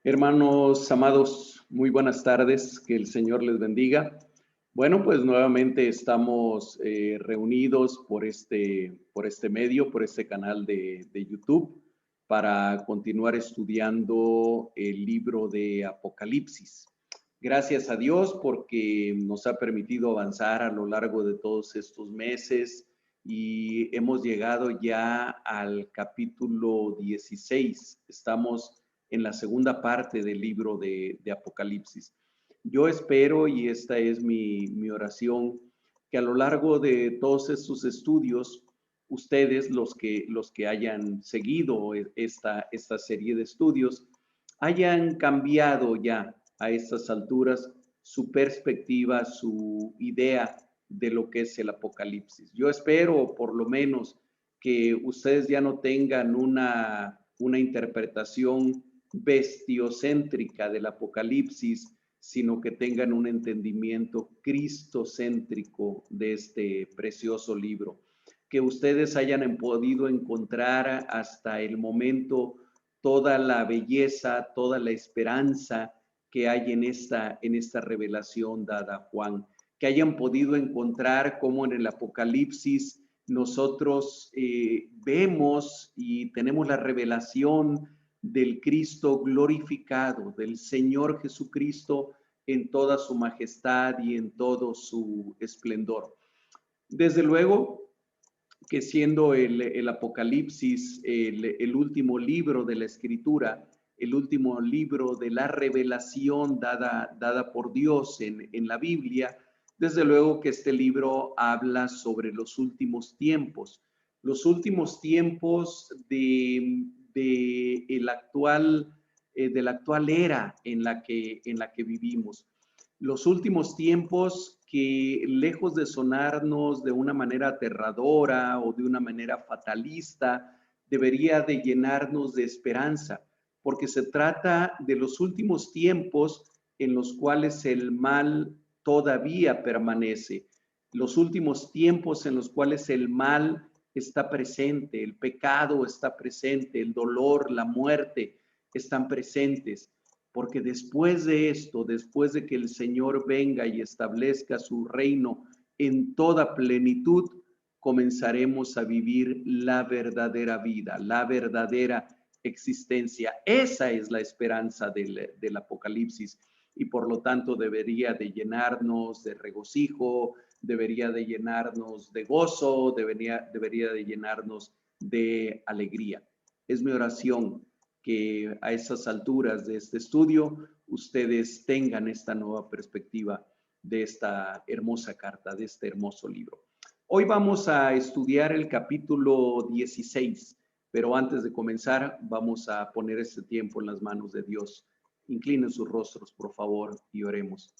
Hermanos amados, muy buenas tardes, que el Señor les bendiga. Bueno, pues nuevamente estamos reunidos por este medio, por este canal de YouTube, para continuar estudiando el libro de Apocalipsis. Gracias a Dios porque nos ha permitido avanzar a lo largo de todos estos meses y hemos llegado ya al capítulo 16. Estamos en la segunda parte del libro de Apocalipsis. Yo espero, y esta es mi oración, que a lo largo de todos estos estudios, ustedes, los que hayan seguido esta serie de estudios, hayan cambiado ya a estas alturas su perspectiva, su idea de lo que es el Apocalipsis. Yo espero, por lo menos, que ustedes ya no tengan una interpretación bestiocéntrica del Apocalipsis, sino que tengan un entendimiento cristocéntrico de este precioso libro. Que ustedes hayan podido encontrar hasta el momento toda la belleza, toda la esperanza que hay en esta revelación dada a Juan. Que hayan podido encontrar cómo en el Apocalipsis nosotros vemos y tenemos la revelación del Cristo glorificado, del Señor Jesucristo en toda su majestad y en todo su esplendor. Desde luego que siendo el Apocalipsis el último libro de la Escritura, el último libro de la revelación dada por Dios en la Biblia, desde luego que este libro habla sobre los últimos tiempos de la actual era en la que vivimos. Los últimos tiempos que, lejos de sonarnos de una manera aterradora o de una manera fatalista, debería de llenarnos de esperanza, porque se trata de los últimos tiempos en los cuales el mal todavía permanece, los últimos tiempos en los cuales el mal está presente, el pecado está presente, el dolor, la muerte están presentes. Porque después de esto, después de que el Señor venga y establezca su reino en toda plenitud, comenzaremos a vivir la verdadera vida, la verdadera existencia. Esa es la esperanza del Apocalipsis y por lo tanto debería de llenarnos de regocijo, debería de llenarnos de gozo, debería de llenarnos de alegría. Es mi oración que a esas alturas de este estudio ustedes tengan esta nueva perspectiva de esta hermosa carta, de este hermoso libro. Hoy vamos a estudiar el capítulo 16, pero antes de comenzar vamos a poner este tiempo en las manos de Dios. Inclinen sus rostros, por favor, y oremos.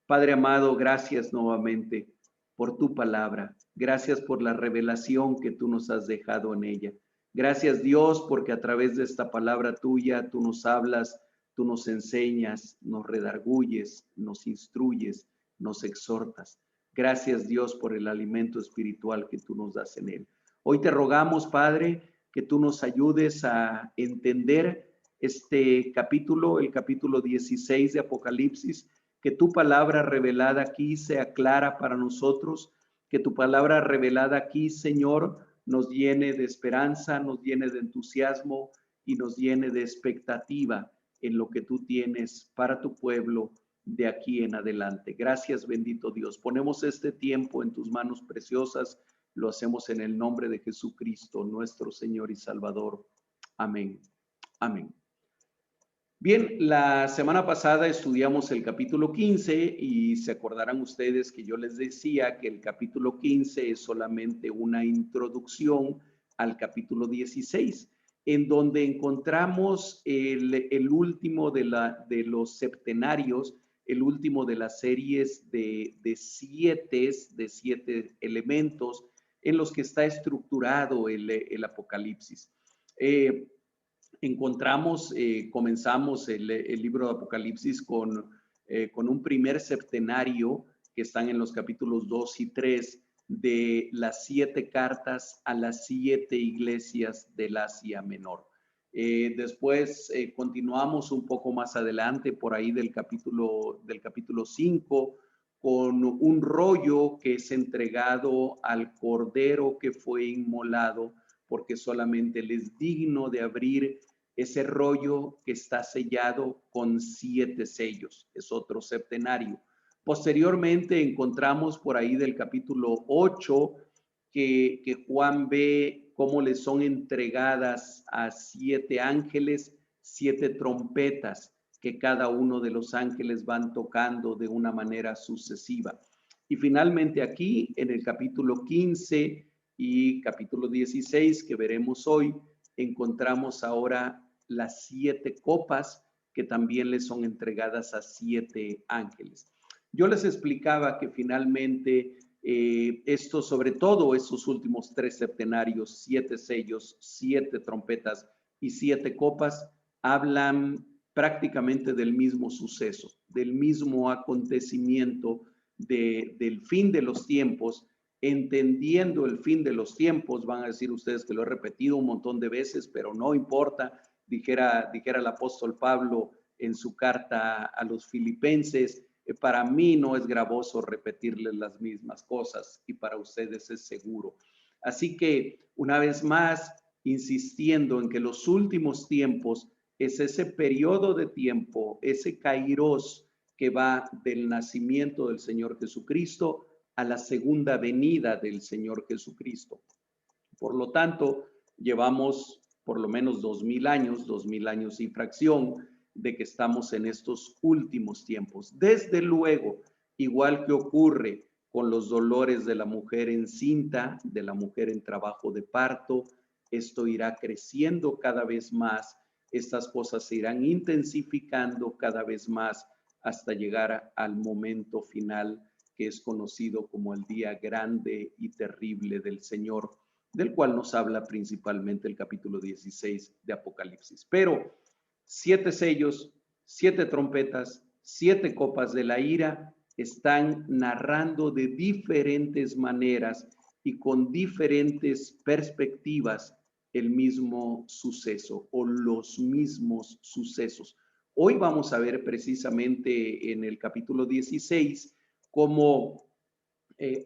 Padre amado, gracias nuevamente por tu palabra. Gracias por la revelación que tú nos has dejado en ella. Gracias Dios porque a través de esta palabra tuya tú nos hablas, tú nos enseñas, nos redarguyes, nos instruyes, nos exhortas. Gracias Dios por el alimento espiritual que tú nos das en él. Hoy te rogamos, Padre, que tú nos ayudes a entender este capítulo, el capítulo 16 de Apocalipsis, que tu palabra revelada aquí sea clara para nosotros, que tu palabra revelada aquí, Señor, nos llene de esperanza, nos llene de entusiasmo y nos llene de expectativa en lo que tú tienes para tu pueblo de aquí en adelante. Gracias, bendito Dios. Ponemos este tiempo en tus manos preciosas. Lo hacemos en el nombre de Jesucristo, nuestro Señor y Salvador. Amén. Amén. Bien, la semana pasada estudiamos el capítulo 15 y se acordarán ustedes que yo les decía que el capítulo 15 es solamente una introducción al capítulo 16, en donde encontramos el último de los septenarios, el último de las series de siete elementos en los que está estructurado el Apocalipsis. Comenzamos el libro de Apocalipsis con un primer septenario que están en los capítulos 2 y 3 de las 7 cartas a las 7 iglesias del Asia Menor. Después continuamos un poco más adelante, por ahí del capítulo 5, con un rollo que es entregado al cordero que fue inmolado, porque solamente él es digno de abrir ese rollo que está sellado con 7 sellos. Es otro septenario. Posteriormente encontramos por ahí del capítulo 8 que Juan ve cómo le son entregadas a 7 ángeles 7 trompetas que cada uno de los ángeles van tocando de una manera sucesiva. Y finalmente aquí en el capítulo 15 y capítulo 16 que veremos hoy, encontramos ahora las 7 copas que también le son entregadas a 7 ángeles. Yo les explicaba que finalmente esto, sobre todo estos últimos 3 septenarios, 7 sellos, 7 trompetas y 7 copas, hablan prácticamente del mismo suceso, del mismo acontecimiento del fin de los tiempos. Entendiendo el fin de los tiempos, van a decir ustedes que lo he repetido un montón de veces, pero no importa, dijera el apóstol Pablo en su carta a los filipenses, para mí no es gravoso repetirles las mismas cosas y para ustedes es seguro. Así que una vez más, insistiendo en que los últimos tiempos es ese periodo de tiempo, ese kairos que va del nacimiento del Señor Jesucristo a la segunda venida del Señor Jesucristo. Por lo tanto, llevamos por lo menos 2000 años y fracción de que estamos en estos últimos tiempos. Desde luego, igual que ocurre con los dolores de la mujer encinta, de la mujer en trabajo de parto, esto irá creciendo cada vez más, estas cosas se irán intensificando cada vez más hasta llegar al momento final que es conocido como el día grande y terrible del Señor, del cual nos habla principalmente el capítulo 16 de Apocalipsis. Pero 7 sellos, 7 trompetas, 7 copas de la ira están narrando de diferentes maneras y con diferentes perspectivas el mismo suceso o los mismos sucesos. Hoy vamos a ver precisamente en el capítulo 16 cómo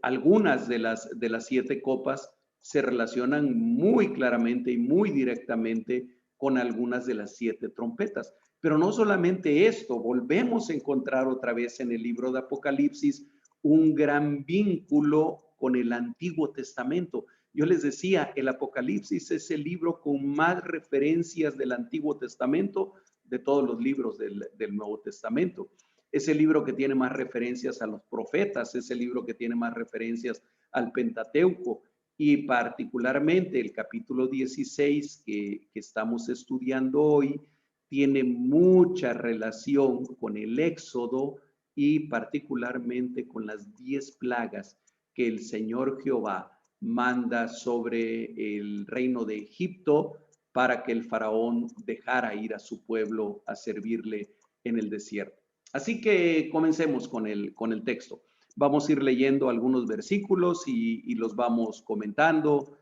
algunas de las 7 copas se relacionan muy claramente y muy directamente con algunas de las 7 trompetas. Pero no solamente esto, volvemos a encontrar otra vez en el libro de Apocalipsis un gran vínculo con el Antiguo Testamento. Yo les decía, el Apocalipsis es el libro con más referencias del Antiguo Testamento de todos los libros del Nuevo Testamento. Es el libro que tiene más referencias a los profetas, es el libro que tiene más referencias al Pentateuco y particularmente el capítulo 16 que estamos estudiando hoy tiene mucha relación con el Éxodo y particularmente con las 10 plagas que el Señor Jehová manda sobre el reino de Egipto para que el faraón dejara ir a su pueblo a servirle en el desierto. Así que comencemos con el texto. Vamos a ir leyendo algunos versículos y los vamos comentando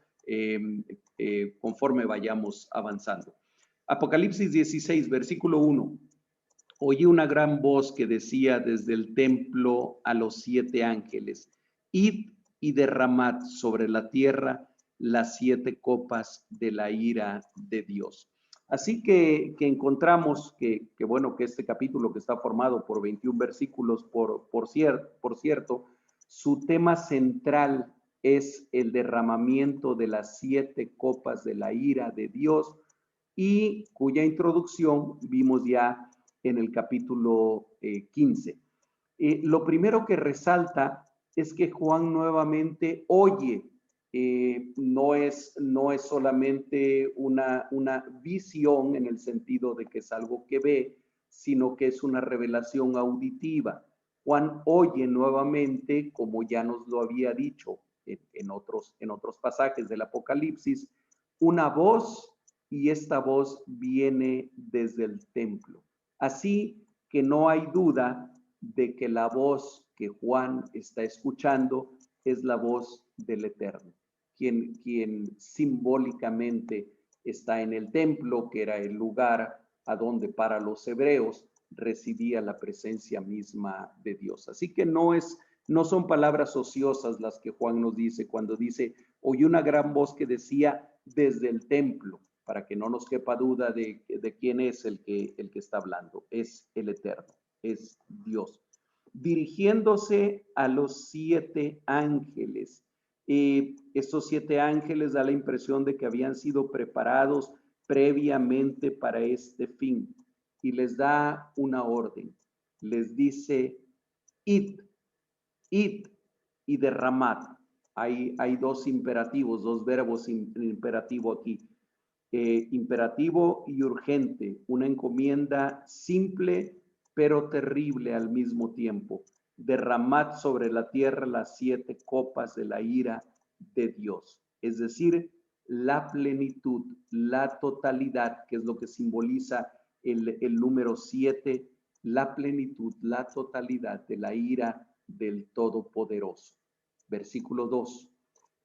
conforme vayamos avanzando. Apocalipsis 16, versículo 1. Oí una gran voz que decía desde el templo a los 7 ángeles, id y derramad sobre la tierra las 7 copas de la ira de Dios. Así que encontramos que bueno, que este capítulo que está formado por 21 versículos, por cierto, su tema central es el derramamiento de las 7 copas de la ira de Dios y cuya introducción vimos ya en el capítulo 15. Lo primero que resalta es que Juan nuevamente oye, no es solamente una visión en el sentido de que es algo que ve, sino que es una revelación auditiva. Juan oye nuevamente, como ya nos lo había dicho en otros pasajes del Apocalipsis, una voz y esta voz viene desde el templo. Así que no hay duda de que la voz que Juan está escuchando es la voz del Eterno, quien simbólicamente está en el templo, que era el lugar a donde para los hebreos residía la presencia misma de Dios. Así que no son palabras ociosas las que Juan nos dice cuando dice, oí una gran voz que decía desde el templo, para que no nos quepa duda de quién es el que está hablando. Es el Eterno, es Dios. Dirigiéndose a los 7 ángeles. Estos 7 ángeles da la impresión de que habían sido preparados previamente para este fin y les da una orden. Les dice, id y derramad. Hay 2 imperativos, 2 verbos imperativo aquí. Imperativo y urgente, una encomienda simple pero terrible al mismo tiempo. Derramad sobre la tierra las 7 copas de la ira de Dios, es decir, la plenitud, la totalidad, que es lo que simboliza el número 7, la plenitud, la totalidad de la ira del Todopoderoso. Versículo 2.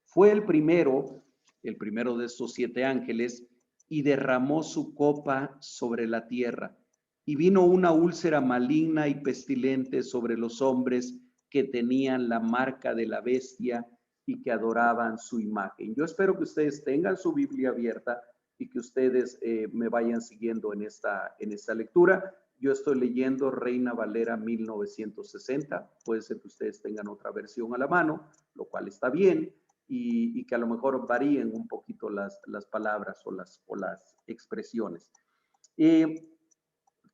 Fue el primero de estos 7 ángeles, y derramó su copa sobre la tierra, y vino una úlcera maligna y pestilente sobre los hombres que tenían la marca de la bestia y que adoraban su imagen. Yo espero que ustedes tengan su Biblia abierta y que ustedes me vayan siguiendo en esta lectura. Yo estoy leyendo Reina Valera 1960. Puede ser que ustedes tengan otra versión a la mano, lo cual está bien, y que a lo mejor varíen un poquito las palabras o las expresiones.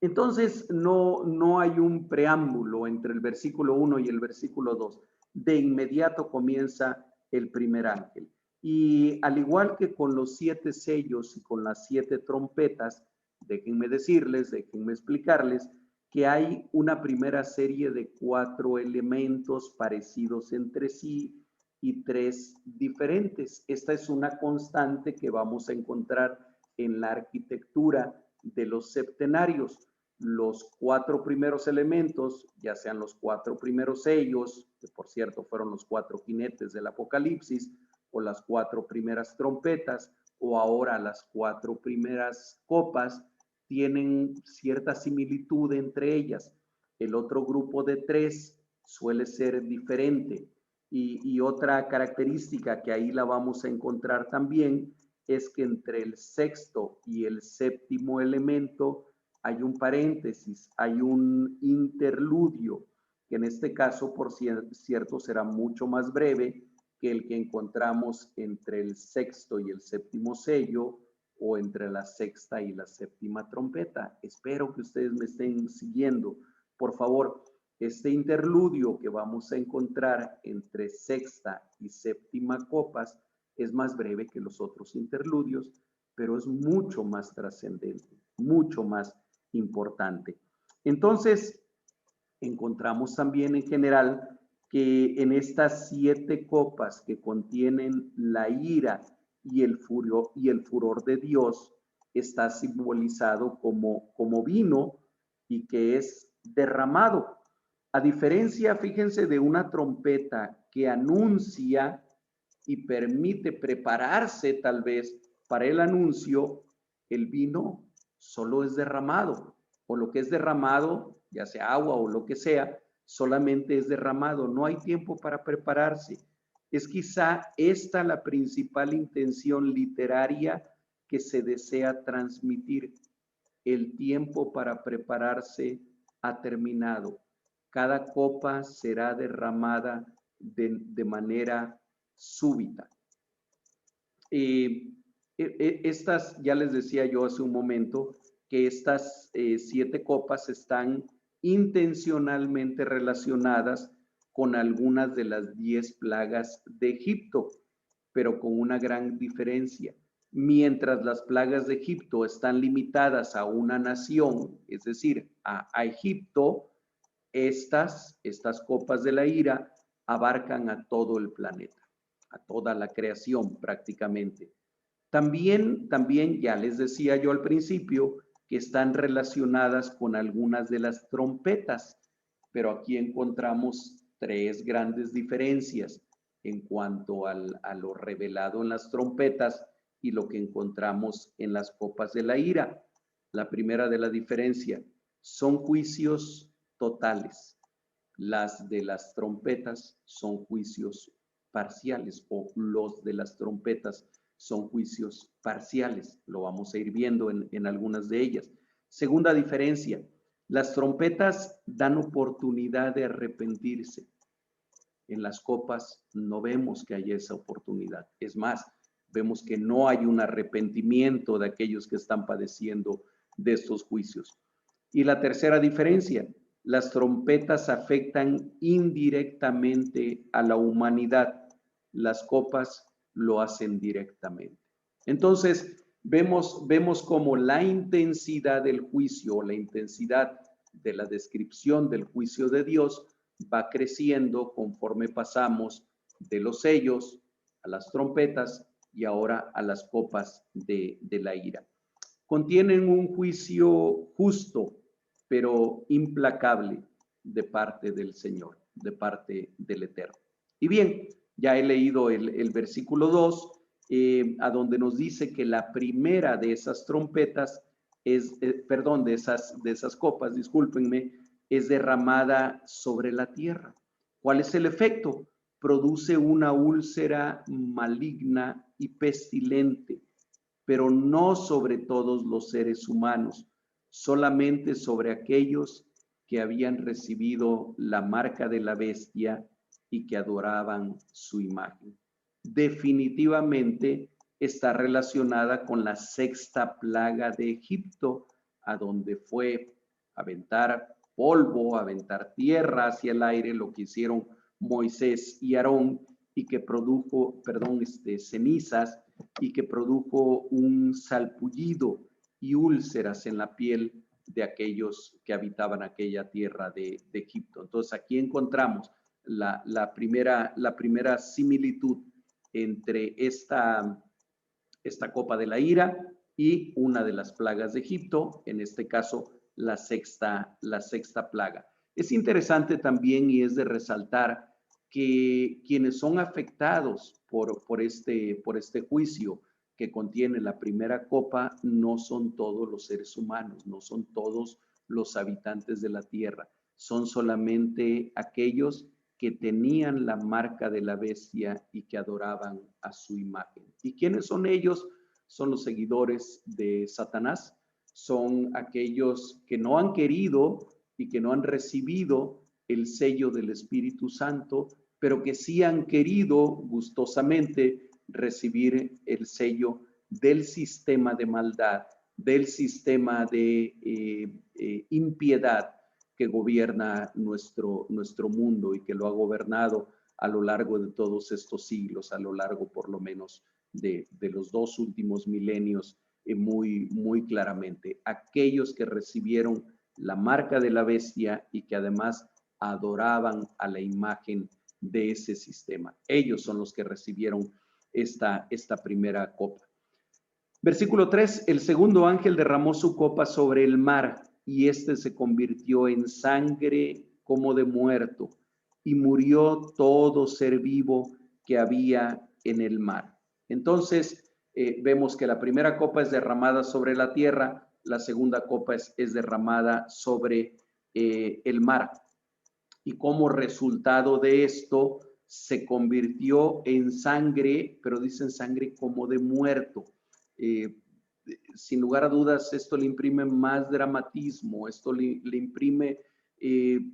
Entonces, no hay un preámbulo entre el versículo 1 y el versículo 2. De inmediato comienza el primer ángel. Y al igual que con los 7 sellos y con las 7 trompetas, déjenme explicarles que hay una primera serie de 4 elementos parecidos entre sí y 3 diferentes. Esta es una constante que vamos a encontrar en la arquitectura de los septenarios. Los 4 primeros elementos, ya sean los 4 primeros sellos, que por cierto fueron los 4 jinetes del Apocalipsis, o las 4 primeras trompetas, o ahora las 4 primeras copas, tienen cierta similitud entre ellas. El otro grupo de 3 suele ser diferente. Y otra característica que ahí la vamos a encontrar también es que entre el sexto y el séptimo elemento hay un paréntesis, hay un interludio, que en este caso, por cierto, será mucho más breve que el que encontramos entre el sexto y el séptimo sello o entre la sexta y la séptima trompeta. Espero que ustedes me estén siguiendo. Por favor, este interludio que vamos a encontrar entre sexta y séptima copas es más breve que los otros interludios, pero es mucho más trascendente, mucho más importante. Entonces, encontramos también en general que en estas 7 copas que contienen la ira y el furor de Dios, está simbolizado como vino y que es derramado. A diferencia, fíjense, de una trompeta que anuncia y permite prepararse tal vez para el anuncio, el vino solo es derramado, o lo que es derramado, ya sea agua o lo que sea, solamente es derramado, no hay tiempo para prepararse. Es quizá esta la principal intención literaria que se desea transmitir. El tiempo para prepararse ha terminado. Cada copa será derramada de manera súbita. Estas, ya les decía yo hace un momento, que estas 7 copas están intencionalmente relacionadas con algunas de las 10 plagas de Egipto, pero con una gran diferencia. Mientras las plagas de Egipto están limitadas a una nación, es decir, a Egipto, estas copas de la ira abarcan a todo el planeta, a toda la creación prácticamente. También ya les decía yo al principio que están relacionadas con algunas de las trompetas, pero aquí encontramos 3 grandes diferencias en cuanto a lo revelado en las trompetas y lo que encontramos en las copas de la ira. La primera de la diferencia, son juicios totales. Las de las trompetas son juicios parciales, o los de las trompetas son juicios parciales. Lo vamos a ir viendo en algunas de ellas. Segunda diferencia, las trompetas dan oportunidad de arrepentirse. En las copas no vemos que haya esa oportunidad. Es más, vemos que no hay un arrepentimiento de aquellos que están padeciendo de estos juicios. Y la tercera diferencia, las trompetas afectan indirectamente a la humanidad. Las copas lo hacen directamente. Entonces, vemos como la intensidad del juicio, la intensidad de la descripción del juicio de Dios va creciendo conforme pasamos de los sellos a las trompetas y ahora a las copas de la ira. Contienen un juicio justo, pero implacable de parte del Señor, de parte del Eterno. Y bien, ya he leído el versículo 2, a donde nos dice que la primera de esas trompetas es, perdón, de esas copas, discúlpenme, es derramada sobre la tierra. ¿Cuál es el efecto? Produce una úlcera maligna y pestilente, pero no sobre todos los seres humanos, solamente sobre aquellos que habían recibido la marca de la bestia y que adoraban su imagen. Definitivamente está relacionada con la sexta plaga de Egipto, a donde fue aventar polvo, aventar tierra hacia el aire, lo que hicieron Moisés y Aarón, y que produjo, cenizas, y que produjo un salpullido y úlceras en la piel de aquellos que habitaban aquella tierra de Egipto. Entonces aquí encontramos la primera similitud entre esta copa de la ira y una de las plagas de Egipto, en este caso la sexta plaga. Es interesante también y es de resaltar que quienes son afectados por este juicio que contiene la primera copa no son todos los seres humanos, no son todos los habitantes de la tierra, son solamente aquellos que tenían la marca de la bestia y que adoraban a su imagen. ¿Y quiénes son ellos? Son los seguidores de Satanás, son aquellos que no han querido y que no han recibido el sello del Espíritu Santo, pero que sí han querido gustosamente recibir el sello del sistema de maldad, del sistema de impiedad que gobierna nuestro mundo y que lo ha gobernado a lo largo de todos estos siglos, a lo largo por lo menos de los 2 últimos milenios, muy claramente. Aquellos que recibieron la marca de la bestia y que además adoraban a la imagen de ese sistema. Ellos son los que recibieron esta primera copa. Versículo 3, el segundo ángel derramó su copa sobre el mar y éste se convirtió en sangre como de muerto y murió todo ser vivo que había en el mar. Entonces, vemos que la primera copa es derramada sobre la tierra, la segunda copa es derramada sobre el mar. Y como resultado de esto, se convirtió en sangre, pero dicen sangre como de muerto. Sin lugar a dudas, esto le imprime más dramatismo, esto le imprime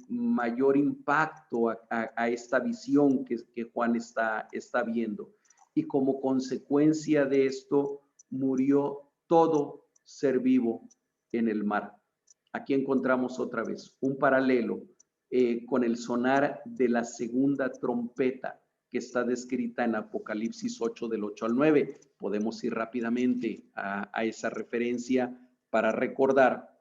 mayor impacto a esta visión que Juan está viendo. Y como consecuencia de esto, murió todo ser vivo en el mar. Aquí encontramos otra vez un paralelo con el sonar de la segunda trompeta que está descrita en Apocalipsis 8 del 8 al 9. Podemos ir rápidamente a esa referencia para recordar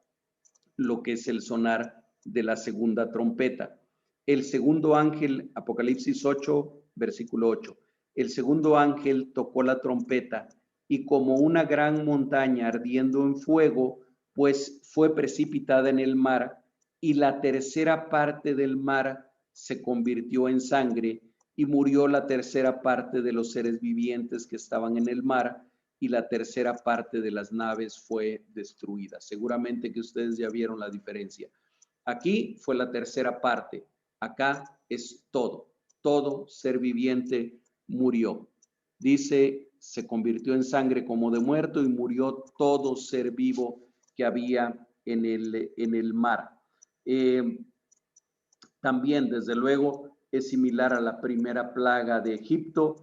lo que es el sonar de la segunda trompeta. El segundo ángel, Apocalipsis 8, versículo 8. El segundo ángel tocó la trompeta y como una gran montaña ardiendo en fuego, pues fue precipitada en el mar y la tercera parte del mar se convirtió en sangre y murió la tercera parte de los seres vivientes que estaban en el mar y la tercera parte de las naves fue destruida. Seguramente que ustedes ya vieron la diferencia. Aquí fue la tercera parte, acá es todo. Todo ser viviente murió. Dice, se convirtió en sangre como de muerto y murió todo ser vivo que había en el mar. También, desde luego, es similar a la primera plaga de Egipto,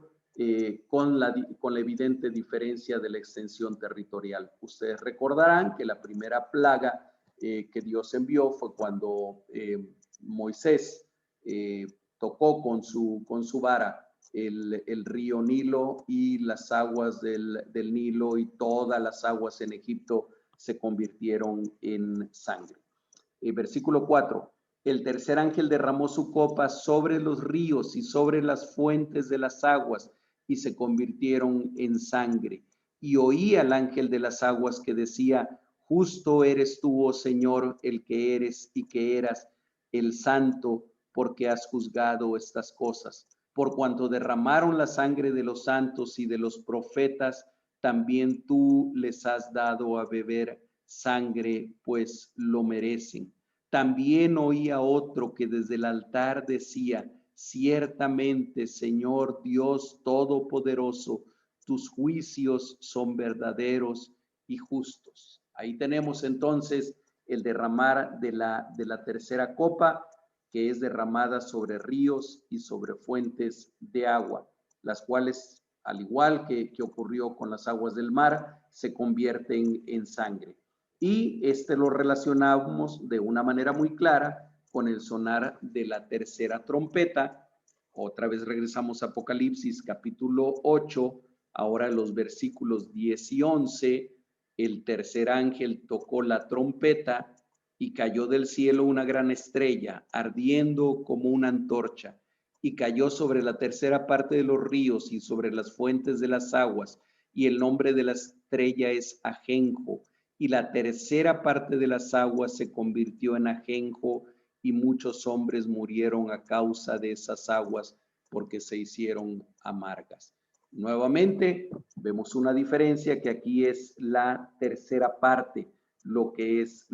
con la evidente diferencia de la extensión territorial. Ustedes recordarán que la primera plaga que Dios envió fue cuando Moisés tocó con su vara el río Nilo, y las aguas del Nilo y todas las aguas en Egipto se convirtieron en sangre. Versículo 4. El tercer ángel derramó su copa sobre los ríos y sobre las fuentes de las aguas, y se convirtieron en sangre. Y oí al ángel de las aguas que decía: justo eres tú, oh Señor, el que eres y que eras, el santo, porque has juzgado estas cosas. Por cuanto derramaron la sangre de los santos y de los profetas, también tú les has dado a beber sangre, pues lo merecen. También oía otro que desde el altar decía: ciertamente, Señor Dios Todopoderoso, tus juicios son verdaderos y justos. Ahí tenemos entonces el derramar de la tercera copa, que es derramada sobre ríos y sobre fuentes de agua, las cuales, al igual que ocurrió con las aguas del mar, se convierten en sangre. Y lo relacionamos de una manera muy clara con el sonar de la tercera trompeta. Otra vez regresamos a Apocalipsis capítulo 8, ahora los versículos 10 y 11. El tercer ángel tocó la trompeta y cayó del cielo una gran estrella, ardiendo como una antorcha, y cayó sobre la tercera parte de los ríos y sobre las fuentes de las aguas, y el nombre de la estrella es Ajenjo, y la tercera parte de las aguas se convirtió en ajenjo, y muchos hombres murieron a causa de esas aguas, porque se hicieron amargas. Nuevamente vemos una diferencia, que aquí es la tercera parte lo que es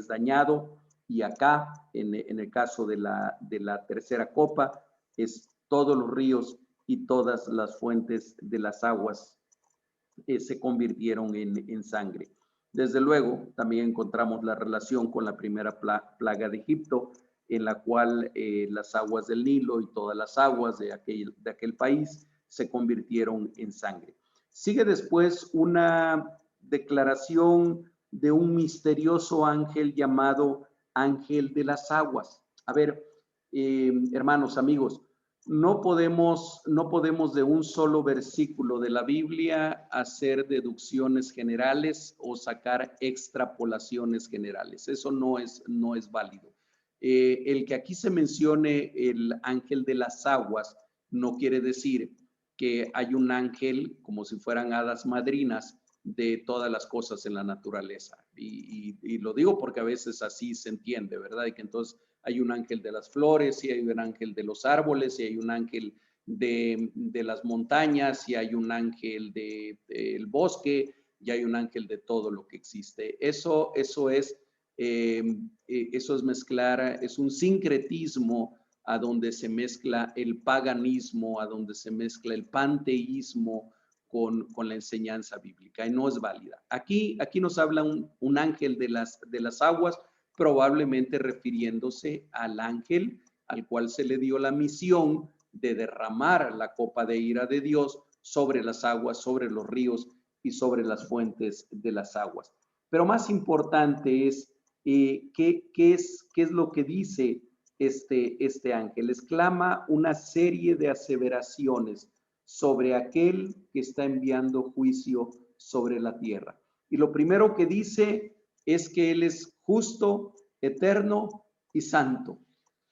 dañado, y acá en el caso de la tercera copa es todos los ríos y todas las fuentes de las aguas se convirtieron en sangre. Desde luego, también encontramos la relación con la primera plaga de Egipto, en la cual las aguas del Nilo y todas las aguas de aquel país se convirtieron en sangre. Sigue después una declaración de un misterioso ángel llamado Ángel de las Aguas. A ver, hermanos, amigos, no podemos de un solo versículo de la Biblia hacer deducciones generales o sacar extrapolaciones generales. Eso no es válido. El que aquí se mencione el ángel de las aguas no quiere decir que hay un ángel como si fueran hadas madrinas de todas las cosas en la naturaleza. Y lo digo porque a veces así se entiende, ¿verdad? Y que entonces hay un ángel de las flores, y hay un ángel de los árboles, y hay un ángel de las montañas, y hay un ángel del bosque, y hay un ángel de todo lo que existe. Eso es mezclar, es un sincretismo a donde se mezcla el paganismo, a donde se mezcla el panteísmo con la enseñanza bíblica, y no es válida. Aquí nos habla un ángel de las aguas, probablemente refiriéndose al ángel al cual se le dio la misión de derramar la copa de ira de Dios sobre las aguas, sobre los ríos y sobre las fuentes de las aguas. Pero más importante es ¿qué es lo que dice este ángel? Exclama una serie de aseveraciones sobre aquel que está enviando juicio sobre la tierra. Y lo primero que dice es que Él es justo, eterno y santo.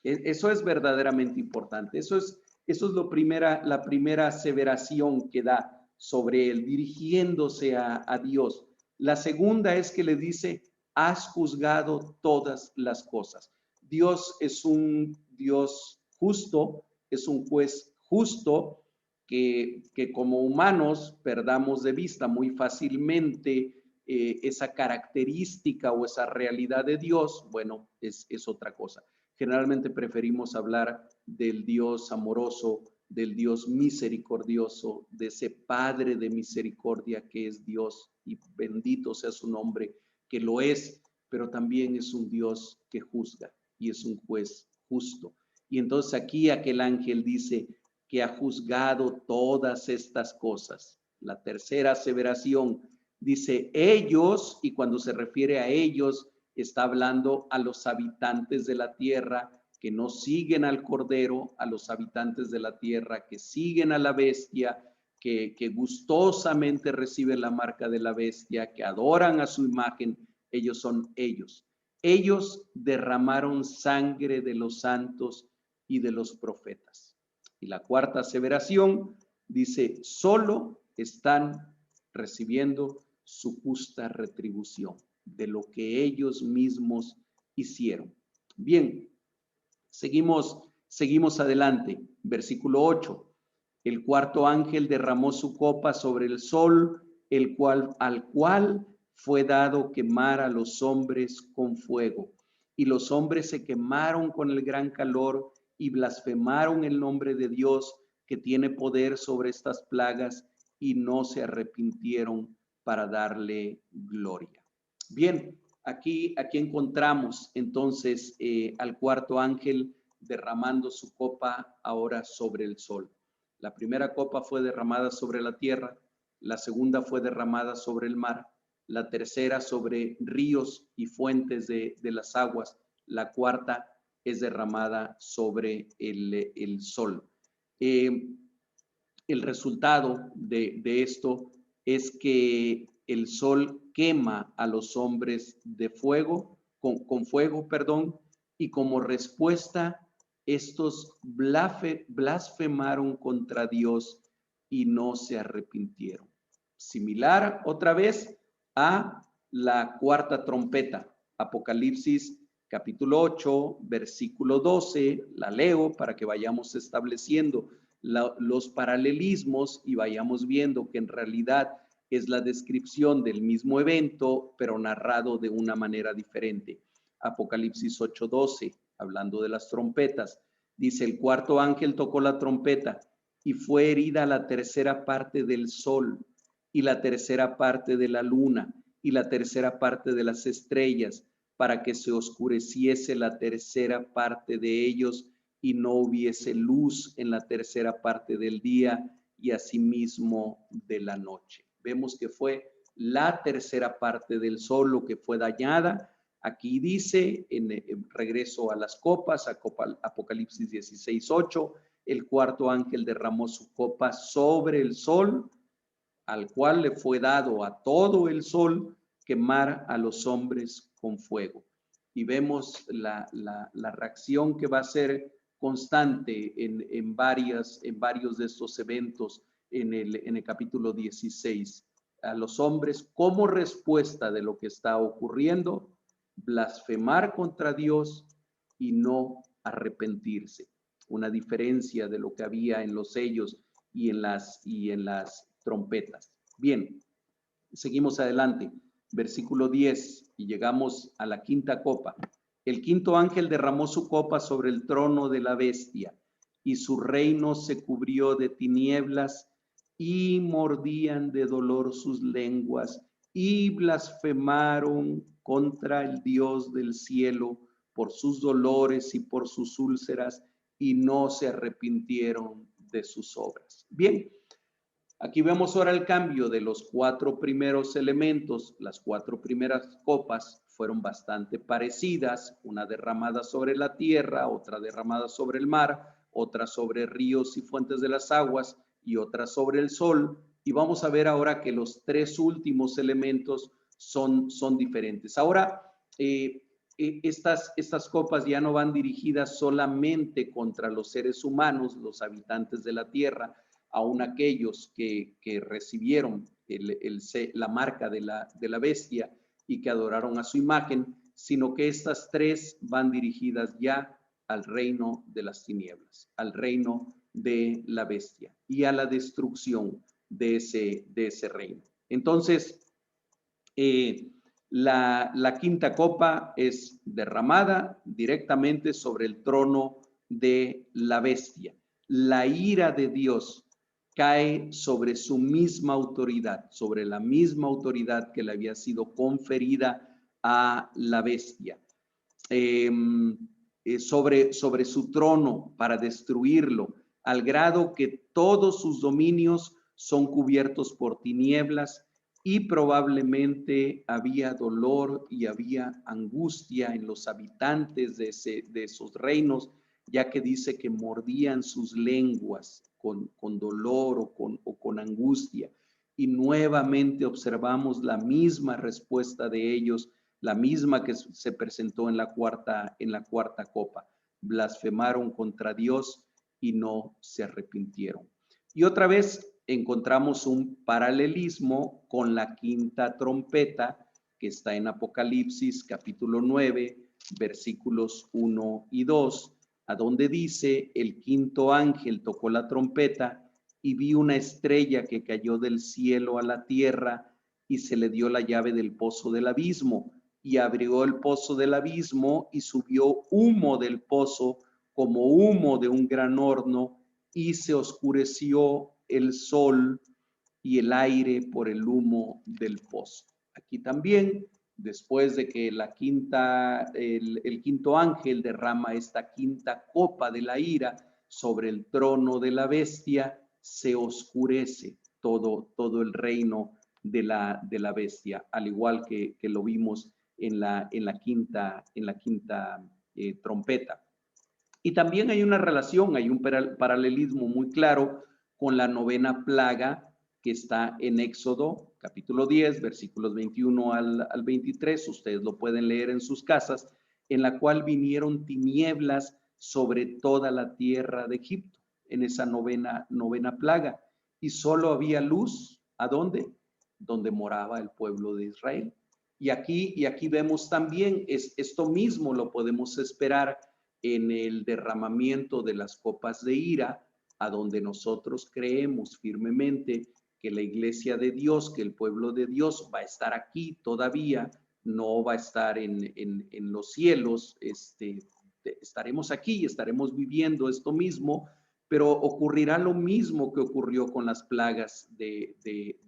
Eso es verdaderamente importante. Eso es la primera aseveración que da sobre Él, dirigiéndose a Dios. La segunda es que le dice: has juzgado todas las cosas. Dios es un Dios justo, es un juez justo, que como humanos perdamos de vista muy fácilmente esa característica o esa realidad de Dios, bueno, es otra cosa. Generalmente preferimos hablar del Dios amoroso, del Dios misericordioso, de ese Padre de misericordia que es Dios, y bendito sea su nombre, que lo es, pero también es un Dios que juzga y es un juez justo. Y entonces aquí aquel ángel dice que ha juzgado todas estas cosas. La tercera aseveración dice ellos, y cuando se refiere a ellos, está hablando a los habitantes de la tierra que no siguen al Cordero, a los habitantes de la tierra que siguen a la bestia, que gustosamente reciben la marca de la bestia, que adoran a su imagen. Ellos son ellos. Ellos derramaron sangre de los santos y de los profetas. Y la cuarta aseveración dice, solo están recibiendo su justa retribución de lo que ellos mismos hicieron. Bien, seguimos adelante. Versículo 8. El cuarto ángel derramó su copa sobre el sol, al cual fue dado quemar a los hombres con fuego. Y los hombres se quemaron con el gran calor y blasfemaron el nombre de Dios que tiene poder sobre estas plagas y no se arrepintieron para darle gloria. Bien, aquí encontramos entonces al cuarto ángel derramando su copa ahora sobre el sol. La primera copa fue derramada sobre la tierra, la segunda fue derramada sobre el mar, la tercera sobre ríos y fuentes de las aguas, la cuarta es derramada sobre el sol. El resultado de esto es que el sol quema a los hombres de fuego, con fuego, perdón, y como respuesta estos blasfemaron contra Dios y no se arrepintieron. Similar otra vez a la cuarta trompeta, Apocalipsis capítulo 8, versículo 12, la leo para que vayamos estableciendo los paralelismos y vayamos viendo que en realidad es la descripción del mismo evento, pero narrado de una manera diferente. Apocalipsis 8:12, hablando de las trompetas, dice: el cuarto ángel tocó la trompeta y fue herida la tercera parte del sol y la tercera parte de la luna y la tercera parte de las estrellas, para que se oscureciese la tercera parte de ellos y no hubiese luz en la tercera parte del día y asimismo de la noche. Vemos que fue la tercera parte del sol lo que fue dañada. Aquí dice, en regreso a las copas, Apocalipsis 16:8, el cuarto ángel derramó su copa sobre el sol, al cual le fue dado a todo el sol quemar a los hombres con fuego. Y vemos la reacción que va a ser constante en varios de estos eventos en el capítulo 16. A los hombres, como respuesta de lo que está ocurriendo, blasfemar contra Dios y no arrepentirse. Una diferencia de lo que había en los sellos y en las trompetas. Bien, seguimos adelante. Versículo 10 y llegamos a la quinta copa. El quinto ángel derramó su copa sobre el trono de la bestia y su reino se cubrió de tinieblas y mordían de dolor sus lenguas y blasfemaron contra el Dios del cielo por sus dolores y por sus úlceras y no se arrepintieron de sus obras. Bien, aquí vemos ahora el cambio de los cuatro primeros elementos. Las cuatro primeras copas fueron bastante parecidas, una derramada sobre la tierra, otra derramada sobre el mar, otra sobre ríos y fuentes de las aguas y otra sobre el sol. Y vamos a ver ahora que los tres últimos elementos son diferentes. Ahora, estas copas ya no van dirigidas solamente contra los seres humanos, los habitantes de la tierra, aún aquellos que recibieron la marca de la bestia y que adoraron a su imagen, sino que estas tres van dirigidas ya al reino de las tinieblas, al reino de la bestia y a la destrucción de ese reino. Entonces, la quinta copa es derramada directamente sobre el trono de la bestia. La ira de Dios cae sobre su misma autoridad, sobre la misma autoridad que le había sido conferida a la bestia, sobre su trono para destruirlo, al grado que todos sus dominios son cubiertos por tinieblas, y probablemente había dolor y había angustia en los habitantes de esos reinos, ya que dice que mordían sus lenguas con dolor o con angustia. Y nuevamente observamos la misma respuesta de ellos, la misma que se presentó en la cuarta copa. Blasfemaron contra Dios y no se arrepintieron. Y otra vez encontramos un paralelismo con la quinta trompeta que está en Apocalipsis capítulo 9, versículos 1 y 2, a donde dice: el quinto ángel tocó la trompeta y vi una estrella que cayó del cielo a la tierra, y se le dio la llave del pozo del abismo, y abrió el pozo del abismo, y subió humo del pozo como humo de un gran horno, y se oscureció el sol y el aire por el humo del pozo. Aquí también, después de que el quinto ángel derrama esta quinta copa de la ira sobre el trono de la bestia, se oscurece todo el reino de la bestia, al igual que lo vimos en la quinta trompeta. Y también hay una relación, hay un paralelismo muy claro con la novena plaga que está en Éxodo capítulo 10, versículos 21 al 23. Ustedes lo pueden leer en sus casas, en la cual vinieron tinieblas sobre toda la tierra de Egipto, en esa novena plaga. Y solo había luz, ¿a dónde? Donde moraba el pueblo de Israel. Y aquí vemos también, esto mismo lo podemos esperar en el derramamiento de las copas de ira, a donde nosotros creemos firmemente que la iglesia de Dios, que el pueblo de Dios va a estar aquí todavía, no va a estar en los cielos. Estaremos aquí y estaremos viviendo esto mismo, pero ocurrirá lo mismo que ocurrió con las plagas de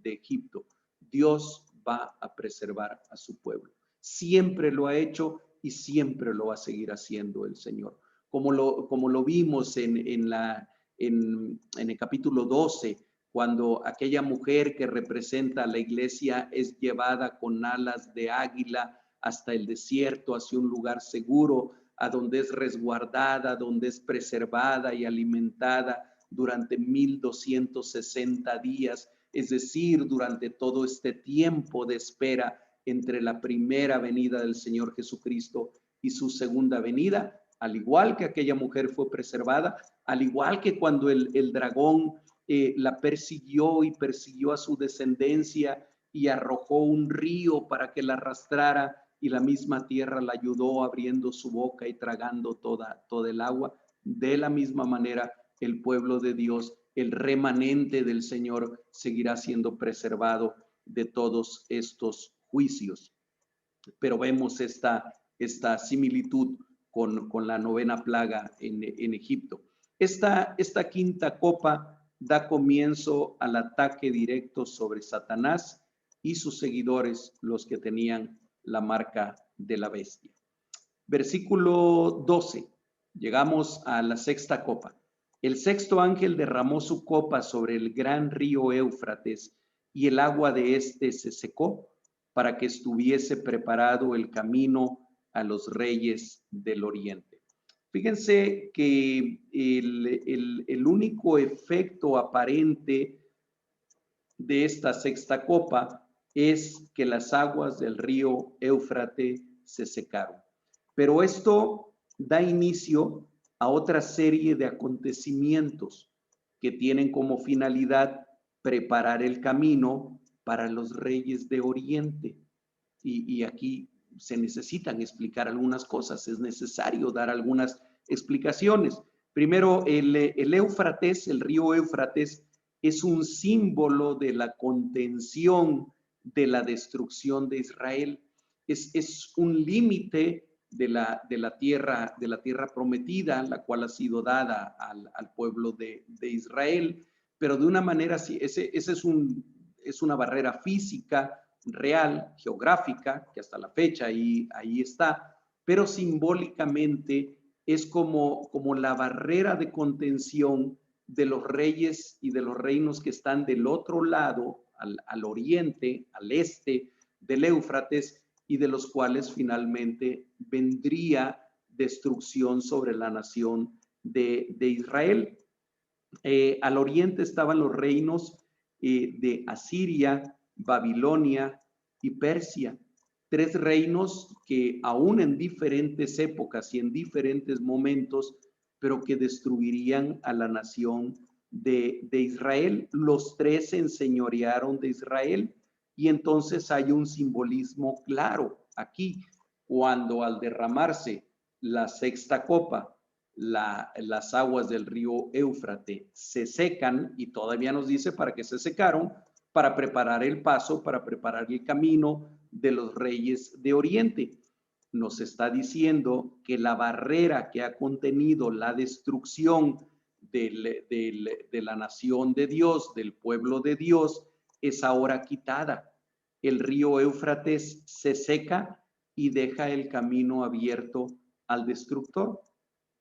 Egipto. Dios va a preservar a su pueblo. Siempre lo ha hecho y siempre lo va a seguir haciendo el Señor. Como lo vimos en el capítulo 12, cuando aquella mujer que representa a la iglesia es llevada con alas de águila hasta el desierto, hacia un lugar seguro, a donde es resguardada, donde es preservada y alimentada durante 1260 días, es decir, durante todo este tiempo de espera entre la primera venida del Señor Jesucristo y su segunda venida. Al igual que aquella mujer fue preservada, al igual que cuando el dragón la persiguió y persiguió a su descendencia y arrojó un río para que la arrastrara, y la misma tierra la ayudó abriendo su boca y tragando toda el agua. De la misma manera, el pueblo de Dios, el remanente del Señor, seguirá siendo preservado de todos estos juicios. Pero vemos esta similitud con la novena plaga en Egipto. Esta quinta copa da comienzo al ataque directo sobre Satanás y sus seguidores, los que tenían la marca de la bestia. Versículo 12. Llegamos a la sexta copa. El sexto ángel derramó su copa sobre el gran río Éufrates, y el agua de éste se secó, para que estuviese preparado el camino a los reyes del oriente. Fíjense que el único efecto aparente de esta sexta copa es que las aguas del río Éufrates se secaron. Pero esto da inicio a otra serie de acontecimientos que tienen como finalidad preparar el camino para los reyes de Oriente. Y aquí se necesitan explicar algunas cosas, es necesario dar algunas explicaciones. Primero, el Éufrates, el río Éufrates, es un símbolo de la contención de la destrucción de Israel. Es un límite de la tierra prometida, la cual ha sido dada al pueblo de Israel, pero de una manera, ese es una barrera física, real, geográfica, que hasta la fecha ahí está, pero simbólicamente es como la barrera de contención de los reyes y de los reinos que están del otro lado, al oriente, al este del Éufrates, y de los cuales finalmente vendría destrucción sobre la nación de Israel. Al oriente estaban los reinos de Asiria, Babilonia y Persia. Tres reinos que aún en diferentes épocas y en diferentes momentos, pero que destruirían a la nación de Israel. Los tres se enseñorearon de Israel y entonces hay un simbolismo claro aquí, cuando al derramarse la sexta copa, las aguas del río Éufrates se secan, y todavía nos dice para qué se secaron, para preparar el paso, para preparar el camino de los reyes de Oriente. Nos está diciendo que la barrera que ha contenido la destrucción de la nación de Dios, del pueblo de Dios, es ahora quitada. El río Éufrates se seca y deja el camino abierto al destructor.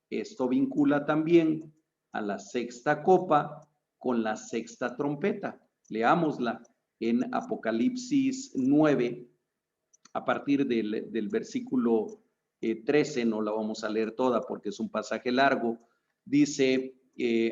Esto vincula también a la sexta copa con la sexta trompeta. Leámosla en Apocalipsis 9, a partir del versículo 13, no la vamos a leer toda porque es un pasaje largo. Dice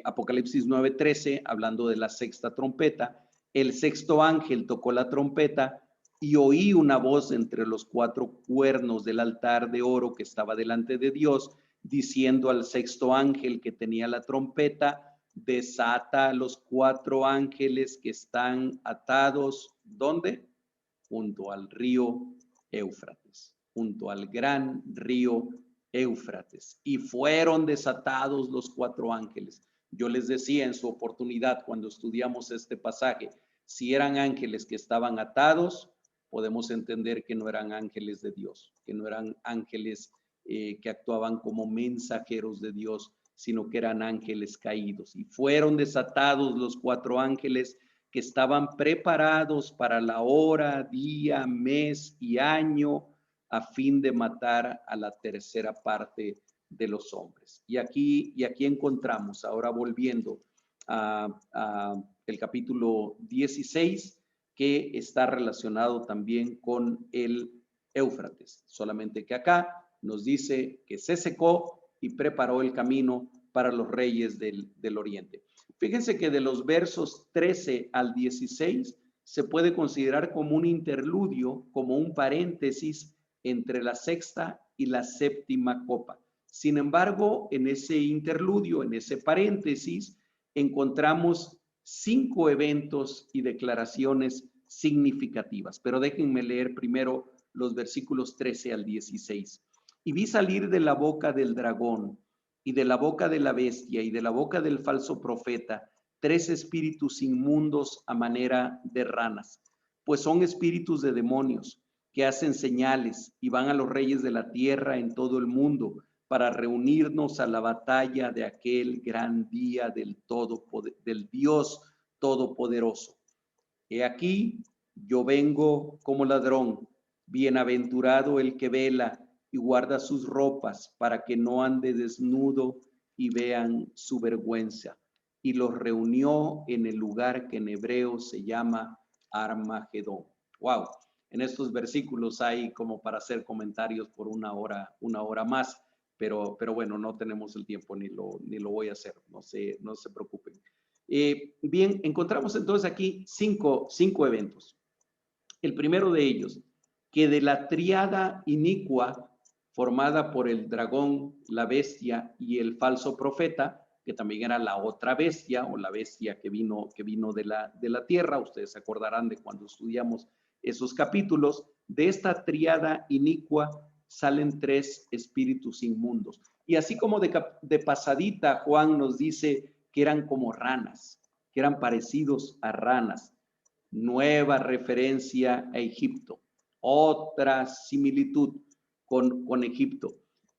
Apocalipsis 9:13, hablando de la sexta trompeta: el sexto ángel tocó la trompeta y oí una voz entre los cuatro cuernos del altar de oro que estaba delante de Dios, diciendo al sexto ángel que tenía la trompeta: desata a los cuatro ángeles que están atados, ¿dónde? Junto al río Éufrates, junto al gran río Éufrates. Y fueron desatados los cuatro ángeles. Yo les decía en su oportunidad cuando estudiamos este pasaje, si eran ángeles que estaban atados, podemos entender que no eran ángeles de Dios, que no eran ángeles que actuaban como mensajeros de Dios, sino que eran ángeles caídos. Y fueron desatados los cuatro ángeles que estaban preparados para la hora, día, mes y año, a fin de matar a la tercera parte de los hombres. Y aquí encontramos, ahora volviendo a el capítulo 16, que está relacionado también con el Éufrates, solamente que acá nos dice que se secó y preparó el camino para los reyes del oriente. Fíjense que de los versos 13 al 16 se puede considerar como un interludio, como un paréntesis entre la sexta y la séptima copa. Sin embargo, en ese interludio, en ese paréntesis, encontramos 5 eventos y declaraciones significativas. Pero déjenme leer primero los versículos 13 al 16. Y vi salir de la boca del dragón y de la boca de la bestia y de la boca del falso profeta 3 espíritus inmundos a manera de ranas, pues son espíritus de demonios que hacen señales y van a los reyes de la tierra en todo el mundo para reunirnos a la batalla de aquel gran día del Dios Todopoderoso. He aquí, yo vengo como ladrón, bienaventurado el que vela y guarda sus ropas para que no ande desnudo y vean su vergüenza. Y los reunió en el lugar que en hebreo se llama Armagedón. Wow, en estos versículos hay como para hacer comentarios por una hora más, pero bueno, no tenemos el tiempo ni lo voy a hacer, no se preocupen. Bien, encontramos entonces aquí cinco eventos. El primero de ellos, que de la tríada inicua formada por el dragón, la bestia y el falso profeta, que también era la otra bestia o la bestia que vino de la tierra, ustedes se acordarán de cuando estudiamos esos capítulos, de esta tríada inicua salen 3 espíritus inmundos. Y así como de pasadita, Juan nos dice que eran como ranas, que eran parecidos a ranas. Nueva referencia a Egipto, otra similitud con Egipto.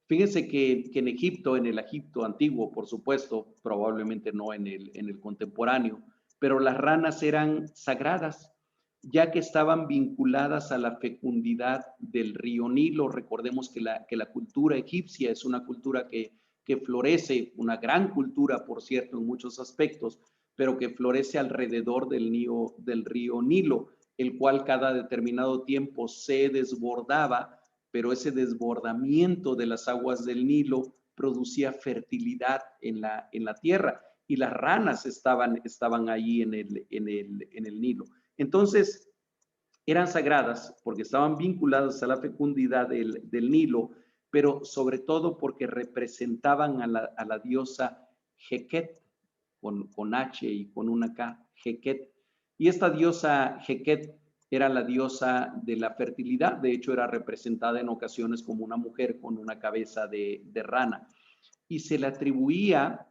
Fíjense que en Egipto, en el Egipto antiguo, por supuesto, probablemente no en el contemporáneo, pero las ranas eran sagradas, ya que estaban vinculadas a la fecundidad del río Nilo. Recordemos que la cultura egipcia es una cultura que florece, una gran cultura, por cierto, en muchos aspectos, pero que florece alrededor del río Nilo, el cual cada determinado tiempo se desbordaba, pero ese desbordamiento de las aguas del Nilo producía fertilidad en la tierra y las ranas estaban ahí en el Nilo. Entonces, eran sagradas porque estaban vinculadas a la fecundidad del Nilo, pero sobre todo porque representaban a la diosa Heket, con H y con una K, Heket. Y esta diosa Heket era la diosa de la fertilidad, de hecho era representada en ocasiones como una mujer con una cabeza de rana. Y se le atribuía,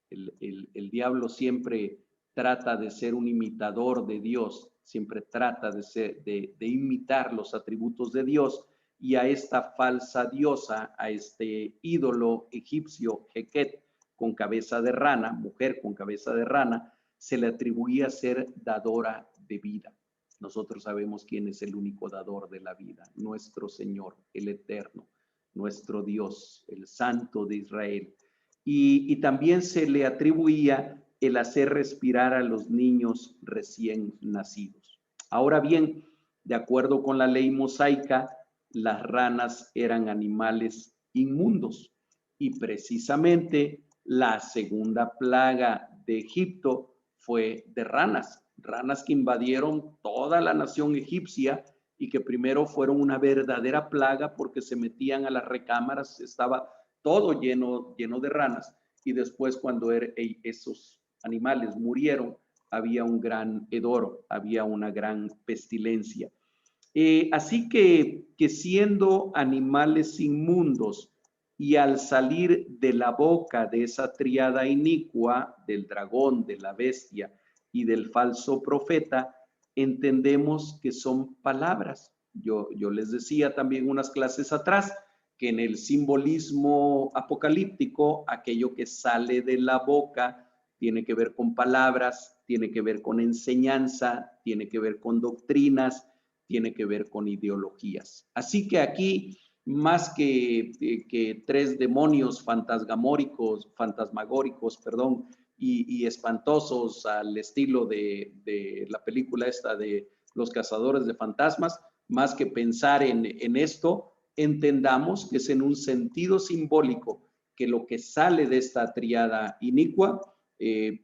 el diablo siempre trata de ser un imitador de Dios, siempre trata de imitar los atributos de Dios, y a esta falsa diosa, a este ídolo egipcio Heket con cabeza de rana, mujer con cabeza de rana, se le atribuía ser dadora de vida. Nosotros sabemos quién es el único dador de la vida, nuestro Señor, el Eterno, nuestro Dios, el Santo de Israel. Y también se le atribuía el hacer respirar a los niños recién nacidos. Ahora bien, de acuerdo con la ley mosaica, las ranas eran animales inmundos y precisamente la segunda plaga de Egipto fue de ranas, ranas que invadieron toda la nación egipcia y que primero fueron una verdadera plaga porque se metían a las recámaras, estaba todo lleno de ranas, y después cuando esos animales murieron, había un gran hedor, había una gran pestilencia. Así que siendo animales inmundos y al salir de la boca de esa triada inicua, del dragón, de la bestia y del falso profeta, entendemos que son palabras. Yo les decía también unas clases atrás que en el simbolismo apocalíptico, aquello que sale de la boca tiene que ver con palabras, tiene que ver con enseñanza, tiene que ver con doctrinas, tiene que ver con ideologías. Así que aquí, más que tres demonios fantasmagóricos, perdón, y espantosos al estilo de la película esta de Los Cazadores de Fantasmas, más que pensar en esto, entendamos que es en un sentido simbólico que lo que sale de esta triada inicua, en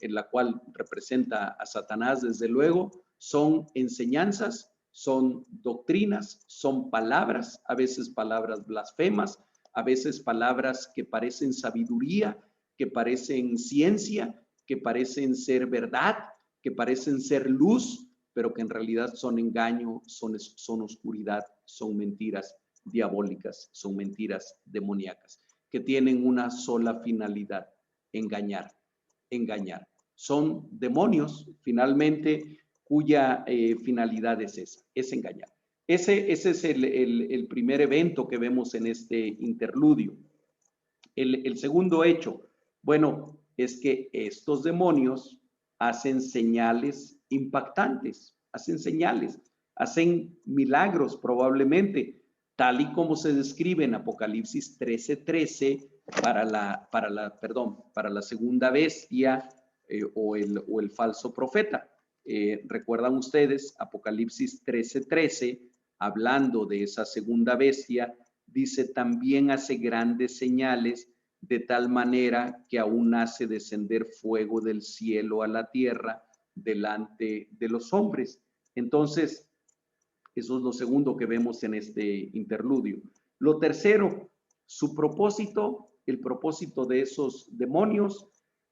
la cual representa a Satanás desde luego, son enseñanzas, son doctrinas, son palabras, a veces palabras blasfemas, a veces palabras que parecen sabiduría, que parecen ciencia, que parecen ser verdad, que parecen ser luz, pero que en realidad son engaño, son oscuridad, son mentiras diabólicas, son mentiras demoníacas, que tienen una sola finalidad: engañar, engañar. Son demonios, finalmente, cuya finalidad es esa, es engañar. Ese es el primer evento que vemos en este interludio. El segundo hecho, bueno, es que estos demonios hacen señales impactantes, hacen señales, hacen milagros probablemente, tal y como se describe en Apocalipsis 13:13 para la segunda bestia o el falso profeta. ¿Recuerdan ustedes Apocalipsis 13:13, hablando de esa segunda bestia? Dice, también hace grandes señales, de tal manera que aún hace descender fuego del cielo a la tierra delante de los hombres. Entonces, eso es lo segundo que vemos en este interludio. Lo tercero, su propósito, el propósito de esos demonios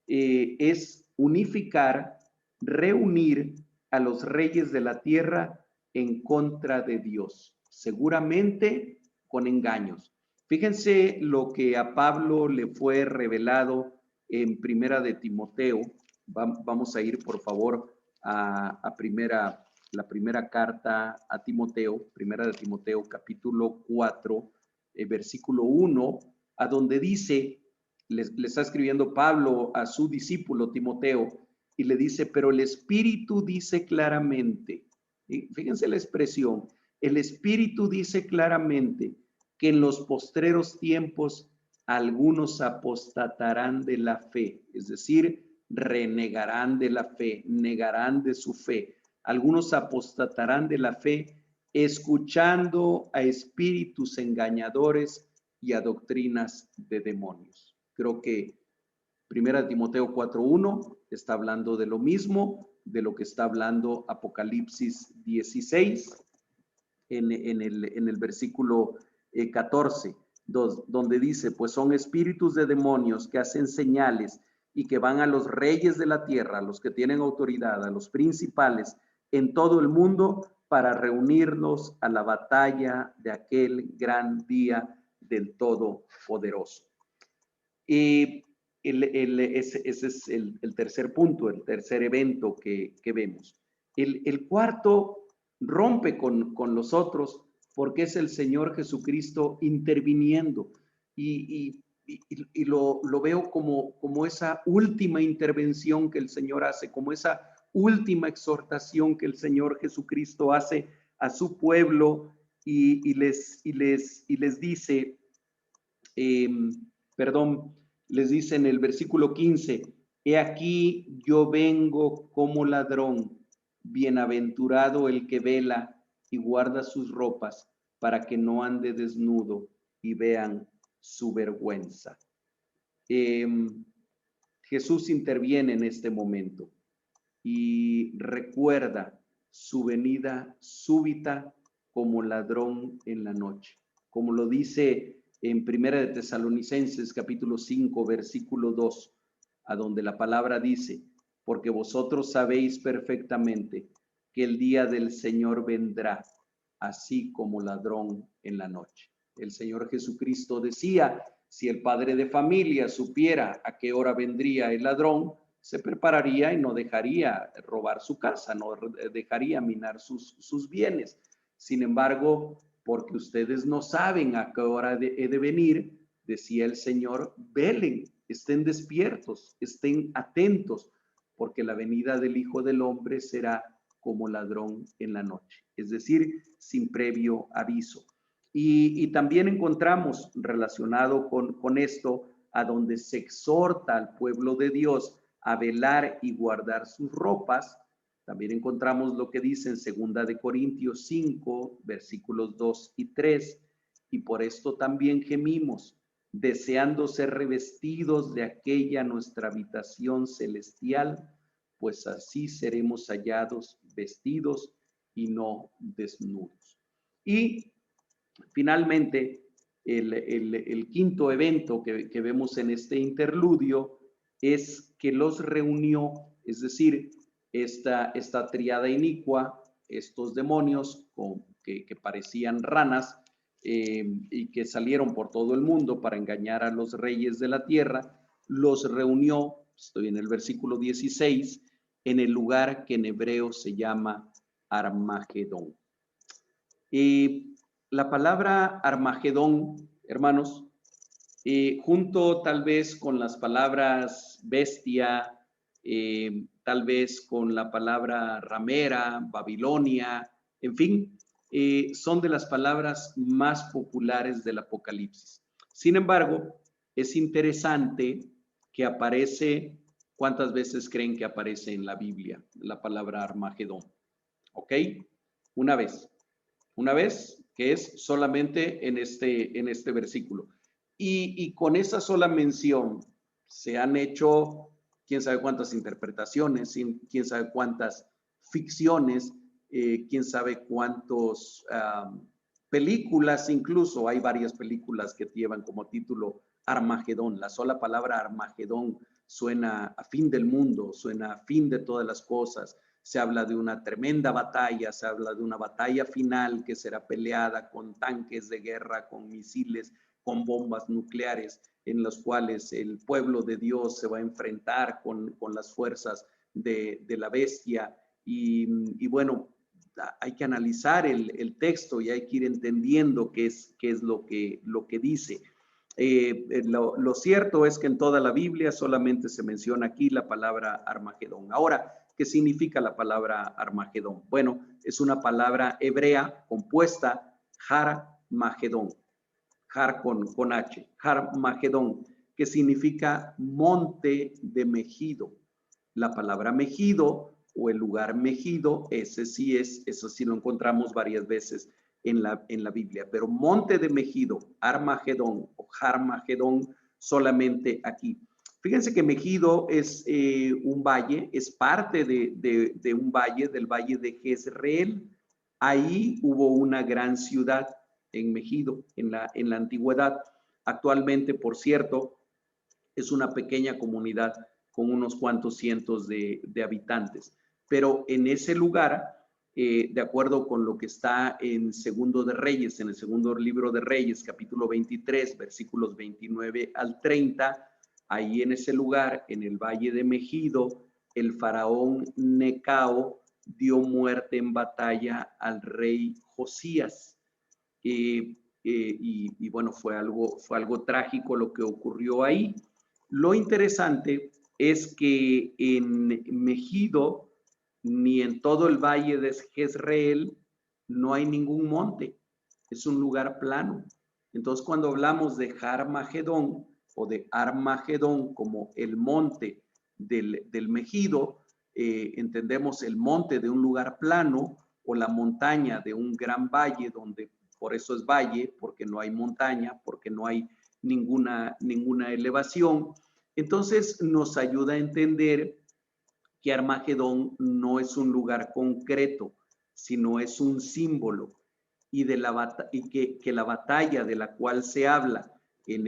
es unificar, reunir a los reyes de la tierra en contra de Dios, seguramente con engaños. Fíjense lo que a Pablo le fue revelado en Primera de Timoteo. Vamos a ir, por favor, a la primera carta a Timoteo, Primera de Timoteo, capítulo 4, versículo 1, a donde dice, le está escribiendo Pablo a su discípulo Timoteo, y le dice, pero el Espíritu dice claramente, y fíjense la expresión, el Espíritu dice claramente que en los postreros tiempos algunos apostatarán de la fe, es decir, renegarán de la fe, negarán de su fe. Algunos apostatarán de la fe, escuchando a espíritus engañadores y a doctrinas de demonios. Creo que Primera Timoteo 4:1 está hablando de lo mismo, de lo que está hablando Apocalipsis 16 en el versículo 14, donde dice, pues son espíritus de demonios que hacen señales y que van a los reyes de la tierra, a los que tienen autoridad, a los principales en todo el mundo para reunirnos a la batalla de aquel gran día del Todopoderoso. Y ese es el tercer punto, el tercer evento que vemos. El cuarto rompe con los otros porque es el Señor Jesucristo interviniendo y lo veo como esa última intervención que el Señor hace, como esa última exhortación que el Señor Jesucristo hace a su pueblo y les dice, les dice en el versículo 15, he aquí yo vengo como ladrón, bienaventurado el que vela y guarda sus ropas para que no ande desnudo y vean su vergüenza. Jesús interviene en este momento y recuerda su venida súbita como ladrón en la noche, como lo dice en Primera de Tesalonicenses capítulo 5 versículo 2, a donde la palabra dice, porque vosotros sabéis perfectamente que el día del Señor vendrá, así como ladrón en la noche. El Señor Jesucristo decía, si el padre de familia supiera a qué hora vendría el ladrón, se prepararía y no dejaría robar su casa, no dejaría minar sus bienes. Sin embargo, porque ustedes no saben a qué hora he de venir, decía el Señor, velen, estén despiertos, estén atentos, porque la venida del Hijo del Hombre será como ladrón en la noche, es decir, sin previo aviso. Y también encontramos relacionado con esto, a donde se exhorta al pueblo de Dios a velar y guardar sus ropas. También encontramos lo que dice en 2 de Corintios 5, versículos 2 y 3, y por esto también gemimos, deseando ser revestidos de aquella nuestra habitación celestial, pues así seremos hallados vestidos y no desnudos. Y finalmente, el quinto evento que vemos en este interludio es que los reunió, es decir, esta triada inicua, estos demonios que parecían ranas y que salieron por todo el mundo para engañar a los reyes de la tierra, los reunió, estoy en el versículo 16, en el lugar que en hebreo se llama Armagedón. La palabra Armagedón, hermanos, junto tal vez con las palabras bestia, tal vez con la palabra ramera, Babilonia, en fin, son de las palabras más populares del Apocalipsis. Sin embargo, es interesante que aparece, ¿cuántas veces creen que aparece en la Biblia la palabra Armagedón? ¿Ok? Una vez, que es solamente en este versículo. Y con esa sola mención se han hecho quién sabe cuántas interpretaciones, quién sabe cuántas ficciones, quién sabe cuántas películas, incluso hay varias películas que llevan como título Armagedón. La sola palabra Armagedón suena a fin del mundo, suena a fin de todas las cosas. Se habla de una tremenda batalla, se habla de una batalla final que será peleada con tanques de guerra, con misiles, con bombas nucleares, en los cuales el pueblo de Dios se va a enfrentar con las fuerzas de la bestia. Y bueno, hay que analizar el texto y hay que ir entendiendo qué es lo que dice. Lo cierto es que en toda la Biblia solamente se menciona aquí la palabra Armagedón. Ahora, ¿qué significa la palabra Armagedón? Bueno, es una palabra hebrea compuesta, Har Magedón, Har con H, Har Magedón, que significa monte de Megido. La palabra Megido o el lugar Megido, eso sí lo encontramos varias veces en la Biblia, pero monte de Megido, Armagedón o Harmagedón, solamente aquí. Fíjense que Megido es un valle, es parte de un valle, del valle de Jezreel. Ahí hubo una gran ciudad en Megido, en la antigüedad. Actualmente, por cierto, es una pequeña comunidad con unos cuantos cientos de habitantes. Pero en ese lugar, de acuerdo con lo que está en Segundo de Reyes, en el segundo libro de Reyes, capítulo 23, versículos 29 al 30, ahí en ese lugar, en el valle de Megido, el faraón Necao dio muerte en batalla al rey Josías. Y bueno, fue algo trágico lo que ocurrió ahí. Lo interesante es que en Megido, ni en todo el valle de Jezreel, no hay ningún monte. Es un lugar plano. Entonces, cuando hablamos de Harmagedón o de Armagedón como el monte del Megido, entendemos el monte de un lugar plano o la montaña de un gran valle, donde por eso es valle, porque no hay montaña, porque no hay ninguna elevación. Entonces nos ayuda a entender que Armagedón no es un lugar concreto, sino es un símbolo, y que la batalla de la cual se habla en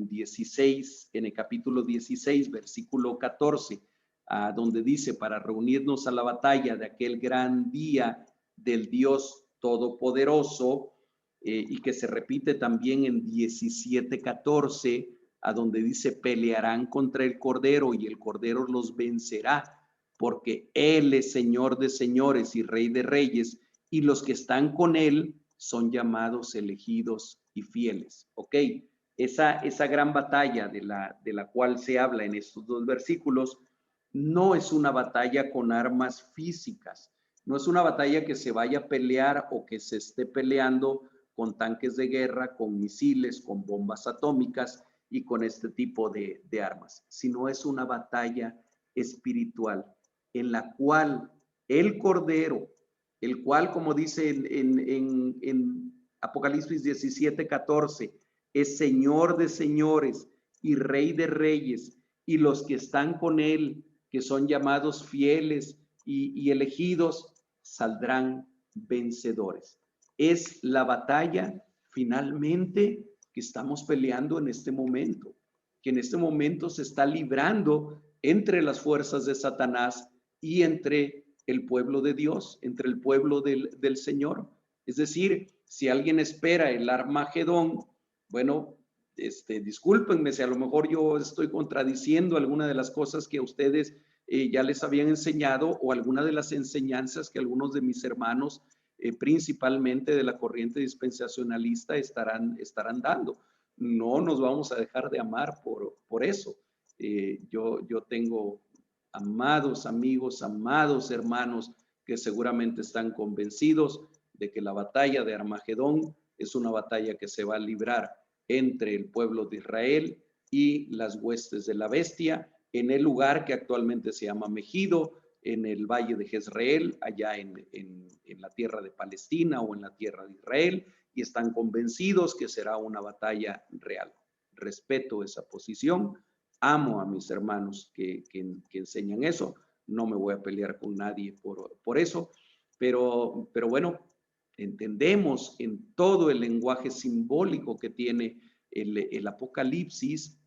16, en el capítulo 16, versículo 14, donde dice, para reunirnos a la batalla de aquel gran día del Dios Todopoderoso, y que se repite también en 17:14, a donde dice, pelearán contra el Cordero y el Cordero los vencerá, porque Él es Señor de señores y Rey de reyes, y los que están con Él son llamados, elegidos y fieles. ¿Ok? Esa gran batalla de la cual se habla en estos dos versículos no es una batalla con armas físicas, no es una batalla que se vaya a pelear o que se esté peleando con tanques de guerra, con misiles, con bombas atómicas y con este tipo de armas, sino es una batalla espiritual en la cual el Cordero, el cual, como dice en Apocalipsis 17:14, es Señor de señores y Rey de reyes, y los que están con Él, que son llamados fieles y elegidos, saldrán vencedores. Es la batalla finalmente que estamos peleando en este momento, que en este momento se está librando entre las fuerzas de Satanás y entre el pueblo de Dios, entre el pueblo del Señor. Es decir, si alguien espera el Armagedón, bueno, discúlpenme si a lo mejor yo estoy contradiciendo alguna de las cosas que a ustedes ya les habían enseñado, o alguna de las enseñanzas que algunos de mis hermanos, principalmente de la corriente dispensacionalista, estarán dando. No nos vamos a dejar de amar por eso. Yo tengo amados amigos, amados hermanos que seguramente están convencidos de que la batalla de Armagedón es una batalla que se va a librar entre el pueblo de Israel y las huestes de la bestia, en el lugar que actualmente se llama Megido, en el valle de Jezreel, allá en la tierra de Palestina o en la tierra de Israel, y están convencidos que será una batalla real. Respeto esa posición, amo a mis hermanos que enseñan eso, no me voy a pelear con nadie por eso, pero bueno, entendemos en todo el lenguaje simbólico que tiene el Apocalipsis,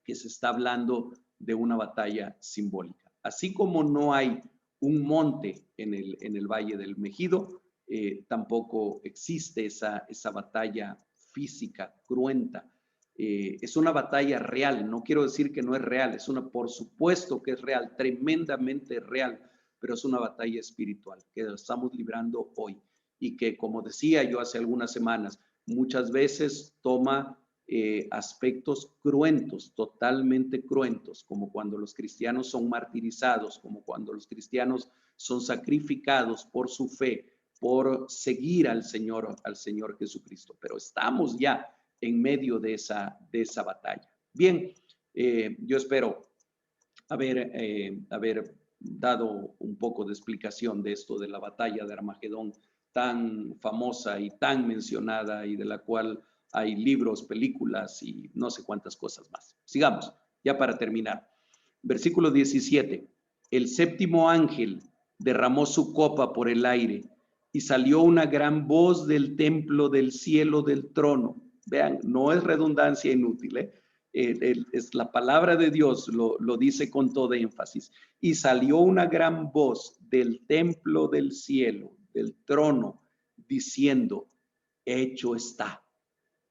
que se está hablando de una batalla simbólica. Así como no hay un monte en el Valle del Megido, tampoco existe esa batalla física, cruenta. Es una batalla real, no quiero decir que no es real, por supuesto que es real, tremendamente real, pero es una batalla espiritual que estamos librando hoy y que, como decía yo hace algunas semanas, muchas veces toma aspectos cruentos, totalmente cruentos, como cuando los cristianos son martirizados, como cuando los cristianos son sacrificados por su fe, por seguir al Señor Jesucristo. Pero estamos ya en medio de esa batalla. Bien, yo espero haber dado un poco de explicación de esto de la batalla de Armagedón, tan famosa y tan mencionada, y de la cual hay libros, películas y no sé cuántas cosas más. Sigamos, ya para terminar. Versículo 17. El séptimo ángel derramó su copa por el aire y salió una gran voz del templo del cielo del trono. Vean, no es redundancia inútil, es la palabra de Dios, lo dice con todo énfasis. Y salió una gran voz del templo del cielo, del trono, diciendo, hecho está,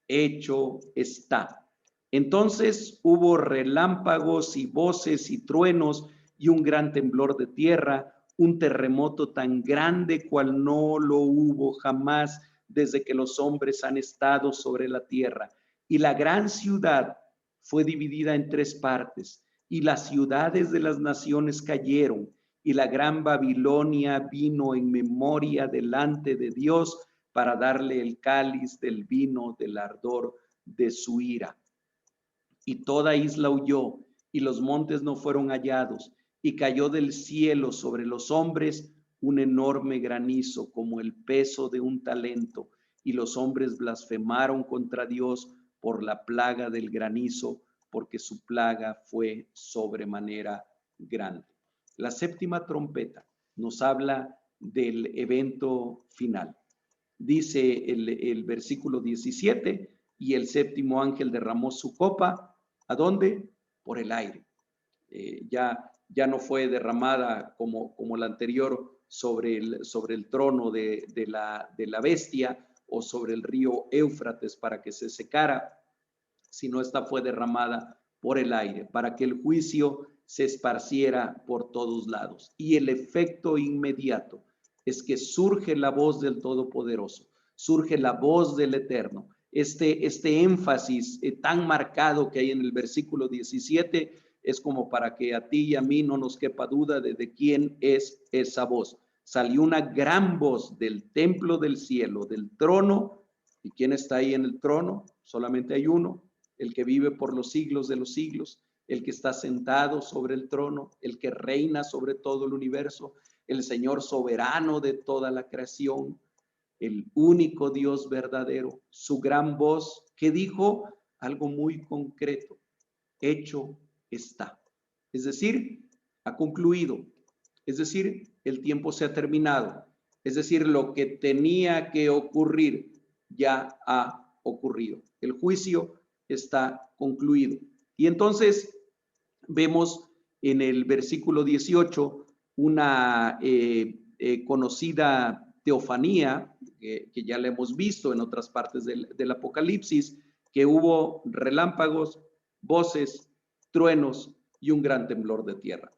hecho está. Entonces hubo relámpagos y voces y truenos y un gran temblor de tierra, un terremoto tan grande cual no lo hubo jamás desde que los hombres han estado sobre la tierra. Y la gran ciudad fue dividida en tres partes, y las ciudades de las naciones cayeron, y la gran Babilonia vino en memoria delante de Dios para darle el cáliz del vino del ardor de su ira. Y toda isla huyó, y los montes no fueron hallados, y cayó del cielo sobre los hombres un enorme granizo como el peso de un talento, y los hombres blasfemaron contra Dios por la plaga del granizo, porque su plaga fue sobremanera grande. La séptima trompeta nos habla del evento final. Dice el versículo 17, y el séptimo ángel derramó su copa, ¿a dónde? Por el aire. Ya no fue derramada como la anterior sobre el trono de la bestia o sobre el río Éufrates para que se secara, sino esta fue derramada por el aire, para que el juicio se esparciera por todos lados. Y el efecto inmediato es que surge la voz del Todopoderoso, surge la voz del Eterno. Este énfasis tan marcado que hay en el versículo 17 es como para que a ti y a mí no nos quepa duda de quién es esa voz. Salió una gran voz del templo del cielo, del trono. ¿Y quién está ahí en el trono? Solamente hay uno, el que vive por los siglos de los siglos, el que está sentado sobre el trono, el que reina sobre todo el universo, el Señor soberano de toda la creación, el único Dios verdadero. Su gran voz que dijo algo muy concreto: hecho está. Es decir, ha concluido. Es decir, el tiempo se ha terminado. Es decir, lo que tenía que ocurrir ya ha ocurrido. El juicio está concluido. Y entonces vemos en el versículo 18 una conocida teofanía que ya la hemos visto en otras partes del Apocalipsis, que hubo relámpagos, voces, truenos y un gran temblor de tierra.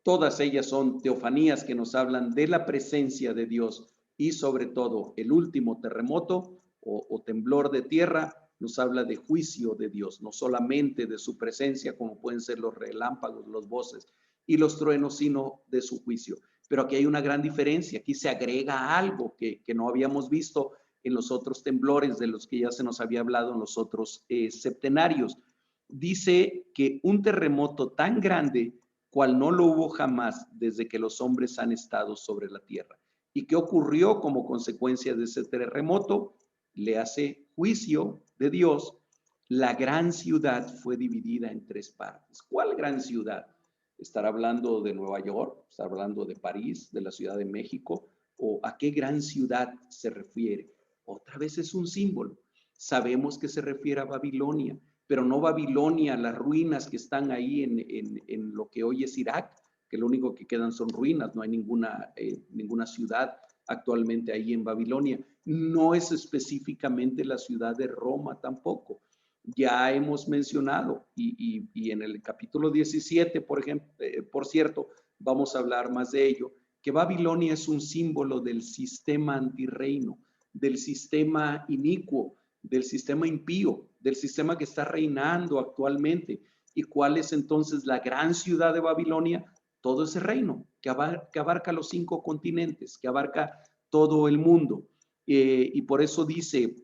Todas ellas son teofanías que nos hablan de la presencia de Dios, y sobre todo el último terremoto o temblor de tierra nos habla de juicio de Dios, no solamente de su presencia como pueden ser los relámpagos, los voces y los truenos, sino de su juicio. Pero aquí hay una gran diferencia, aquí se agrega algo que no habíamos visto en los otros temblores de los que ya se nos había hablado en los otros septenarios. Dice que un terremoto tan grande cual no lo hubo jamás desde que los hombres han estado sobre la tierra. ¿Y qué ocurrió como consecuencia de ese terremoto? Le hace juicio de Dios. La gran ciudad fue dividida en tres partes. ¿Cuál gran ciudad? ¿Estará hablando de Nueva York? ¿Estará hablando de París, de la Ciudad de México? ¿O a qué gran ciudad se refiere? Otra vez es un símbolo. Sabemos que se refiere a Babilonia, pero no Babilonia, las ruinas que están ahí en lo que hoy es Irak, que lo único que quedan son ruinas, no hay ninguna ciudad actualmente ahí en Babilonia. No es específicamente la ciudad de Roma tampoco. Ya hemos mencionado, y en el capítulo 17, por ejemplo, por cierto, vamos a hablar más de ello, que Babilonia es un símbolo del sistema antirreino, del sistema inicuo, del sistema impío, del sistema que está reinando actualmente. ¿Y cuál es entonces la gran ciudad de Babilonia? Todo ese reino que abarca los 5 continentes, que abarca todo el mundo. Y por eso dice,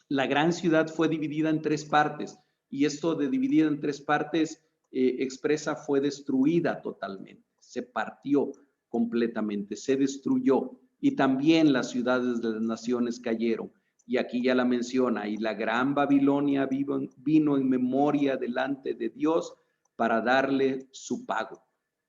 la gran ciudad fue dividida en 3 partes, y esto de dividida en 3 partes expresa fue destruida totalmente, se partió completamente, se destruyó, y también las ciudades de las naciones cayeron. Y aquí ya la menciona, y la gran Babilonia vino en memoria delante de Dios para darle su pago,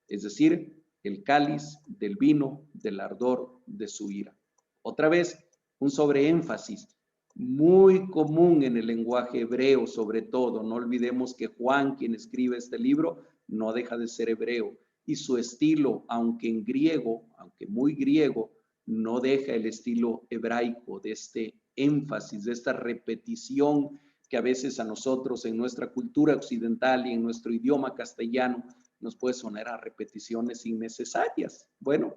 es decir, el cáliz del vino del ardor de su ira. Otra vez, un sobreénfasis muy común en el lenguaje hebreo, sobre todo. No olvidemos que Juan, quien escribe este libro, no deja de ser hebreo, y su estilo, aunque en griego, aunque muy griego, no deja el estilo hebraico, de este énfasis, de esta repetición que a veces a nosotros en nuestra cultura occidental y en nuestro idioma castellano nos puede sonar a repeticiones innecesarias. Bueno,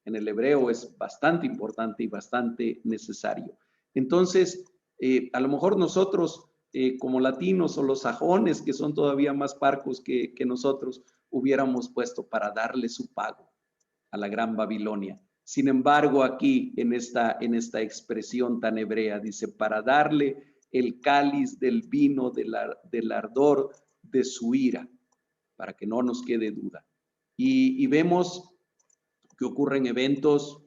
en el hebreo es bastante importante y bastante necesario. Entonces, a lo mejor nosotros como latinos o los sajones, que son todavía más parcos que nosotros, hubiéramos puesto para darle su pago a la gran Babilonia. Sin embargo, aquí en esta expresión tan hebrea, dice, para darle el cáliz del vino del ardor de su ira, para que no nos quede duda. Y vemos que ocurren eventos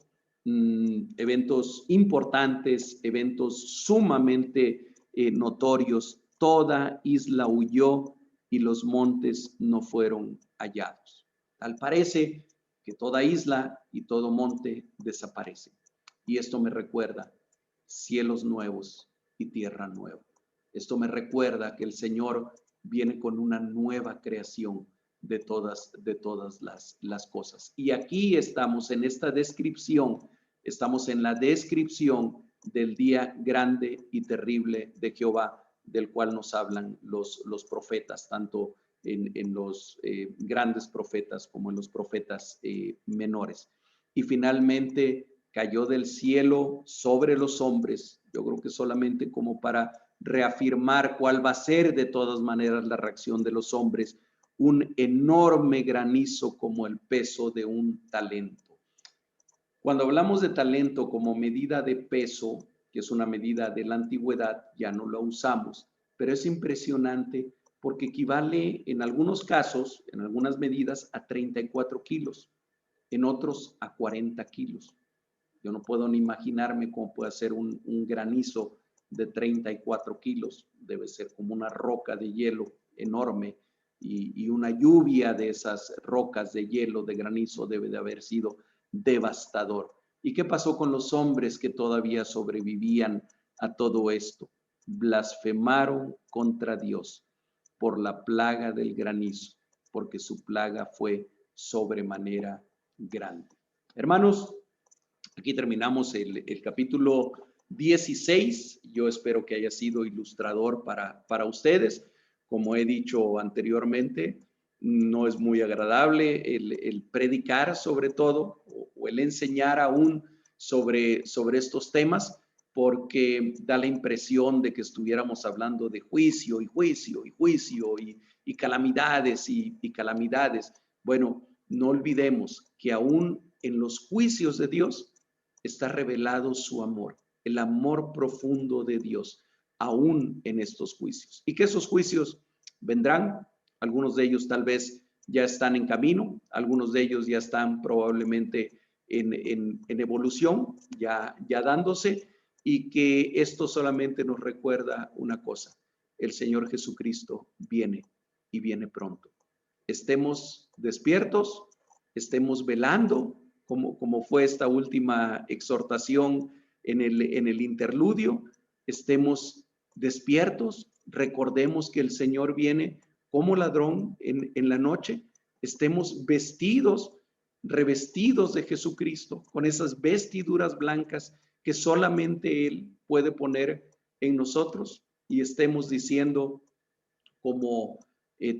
importantes, eventos sumamente notorios. Toda isla huyó y los montes no fueron hallados. Tal parece que toda isla y todo monte desaparece. Y esto me recuerda cielos nuevos y tierra nueva. Esto me recuerda que el Señor viene con una nueva creación de todas las cosas. Y aquí estamos en esta descripción, estamos en la descripción del día grande y terrible de Jehová, del cual nos hablan los profetas, tanto en los grandes profetas como en los profetas menores. Y finalmente cayó del cielo sobre los hombres, yo creo que solamente como para reafirmar cuál va a ser de todas maneras la reacción de los hombres, un enorme granizo como el peso de un talento. Cuando hablamos de talento como medida de peso, que es una medida de la antigüedad, ya no la usamos, pero es impresionante porque equivale en algunos casos, en algunas medidas, a 34 kilos, en otros a 40 kilos. Yo no puedo ni imaginarme cómo puede ser un granizo de 34 kilos. Debe ser como una roca de hielo enorme, y una lluvia de esas rocas de hielo, de granizo, debe de haber sido devastador. ¿Y qué pasó con los hombres que todavía sobrevivían a todo esto? Blasfemaron contra Dios por la plaga del granizo, porque su plaga fue sobremanera grande. Hermanos, aquí terminamos el capítulo 16. Yo espero que haya sido ilustrador para ustedes. Como he dicho anteriormente, no es muy agradable el predicar sobre todo, o el enseñar aún sobre estos temas, porque da la impresión de que estuviéramos hablando de juicio y juicio y juicio y calamidades y calamidades. Bueno, no olvidemos que aún en los juicios de Dios está revelado su amor, el amor profundo de Dios, aún en estos juicios. Y que esos juicios vendrán, algunos de ellos tal vez ya están en camino, algunos de ellos ya están probablemente en evolución, ya dándose, y que esto solamente nos recuerda una cosa: el Señor Jesucristo viene y viene pronto. Estemos despiertos, estemos velando, como fue esta última exhortación en el interludio. Estemos despiertos, recordemos que el Señor viene como ladrón en la noche, estemos vestidos revestidos de Jesucristo, con esas vestiduras blancas que solamente Él puede poner en nosotros, y estemos diciendo como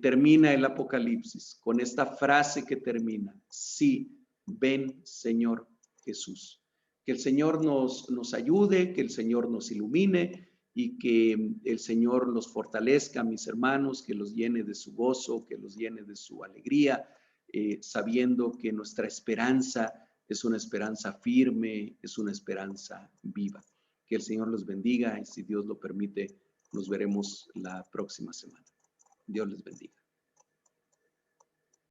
termina el Apocalipsis, con esta frase que termina: sí, ven Señor Jesús. Que el Señor nos ayude, que el Señor nos ilumine y que el Señor los fortalezca, mis hermanos, que los llene de su gozo, que los llene de su alegría, sabiendo que nuestra esperanza es una esperanza firme, es una esperanza viva. Que el Señor los bendiga y, si Dios lo permite, nos veremos la próxima semana. Dios les bendiga.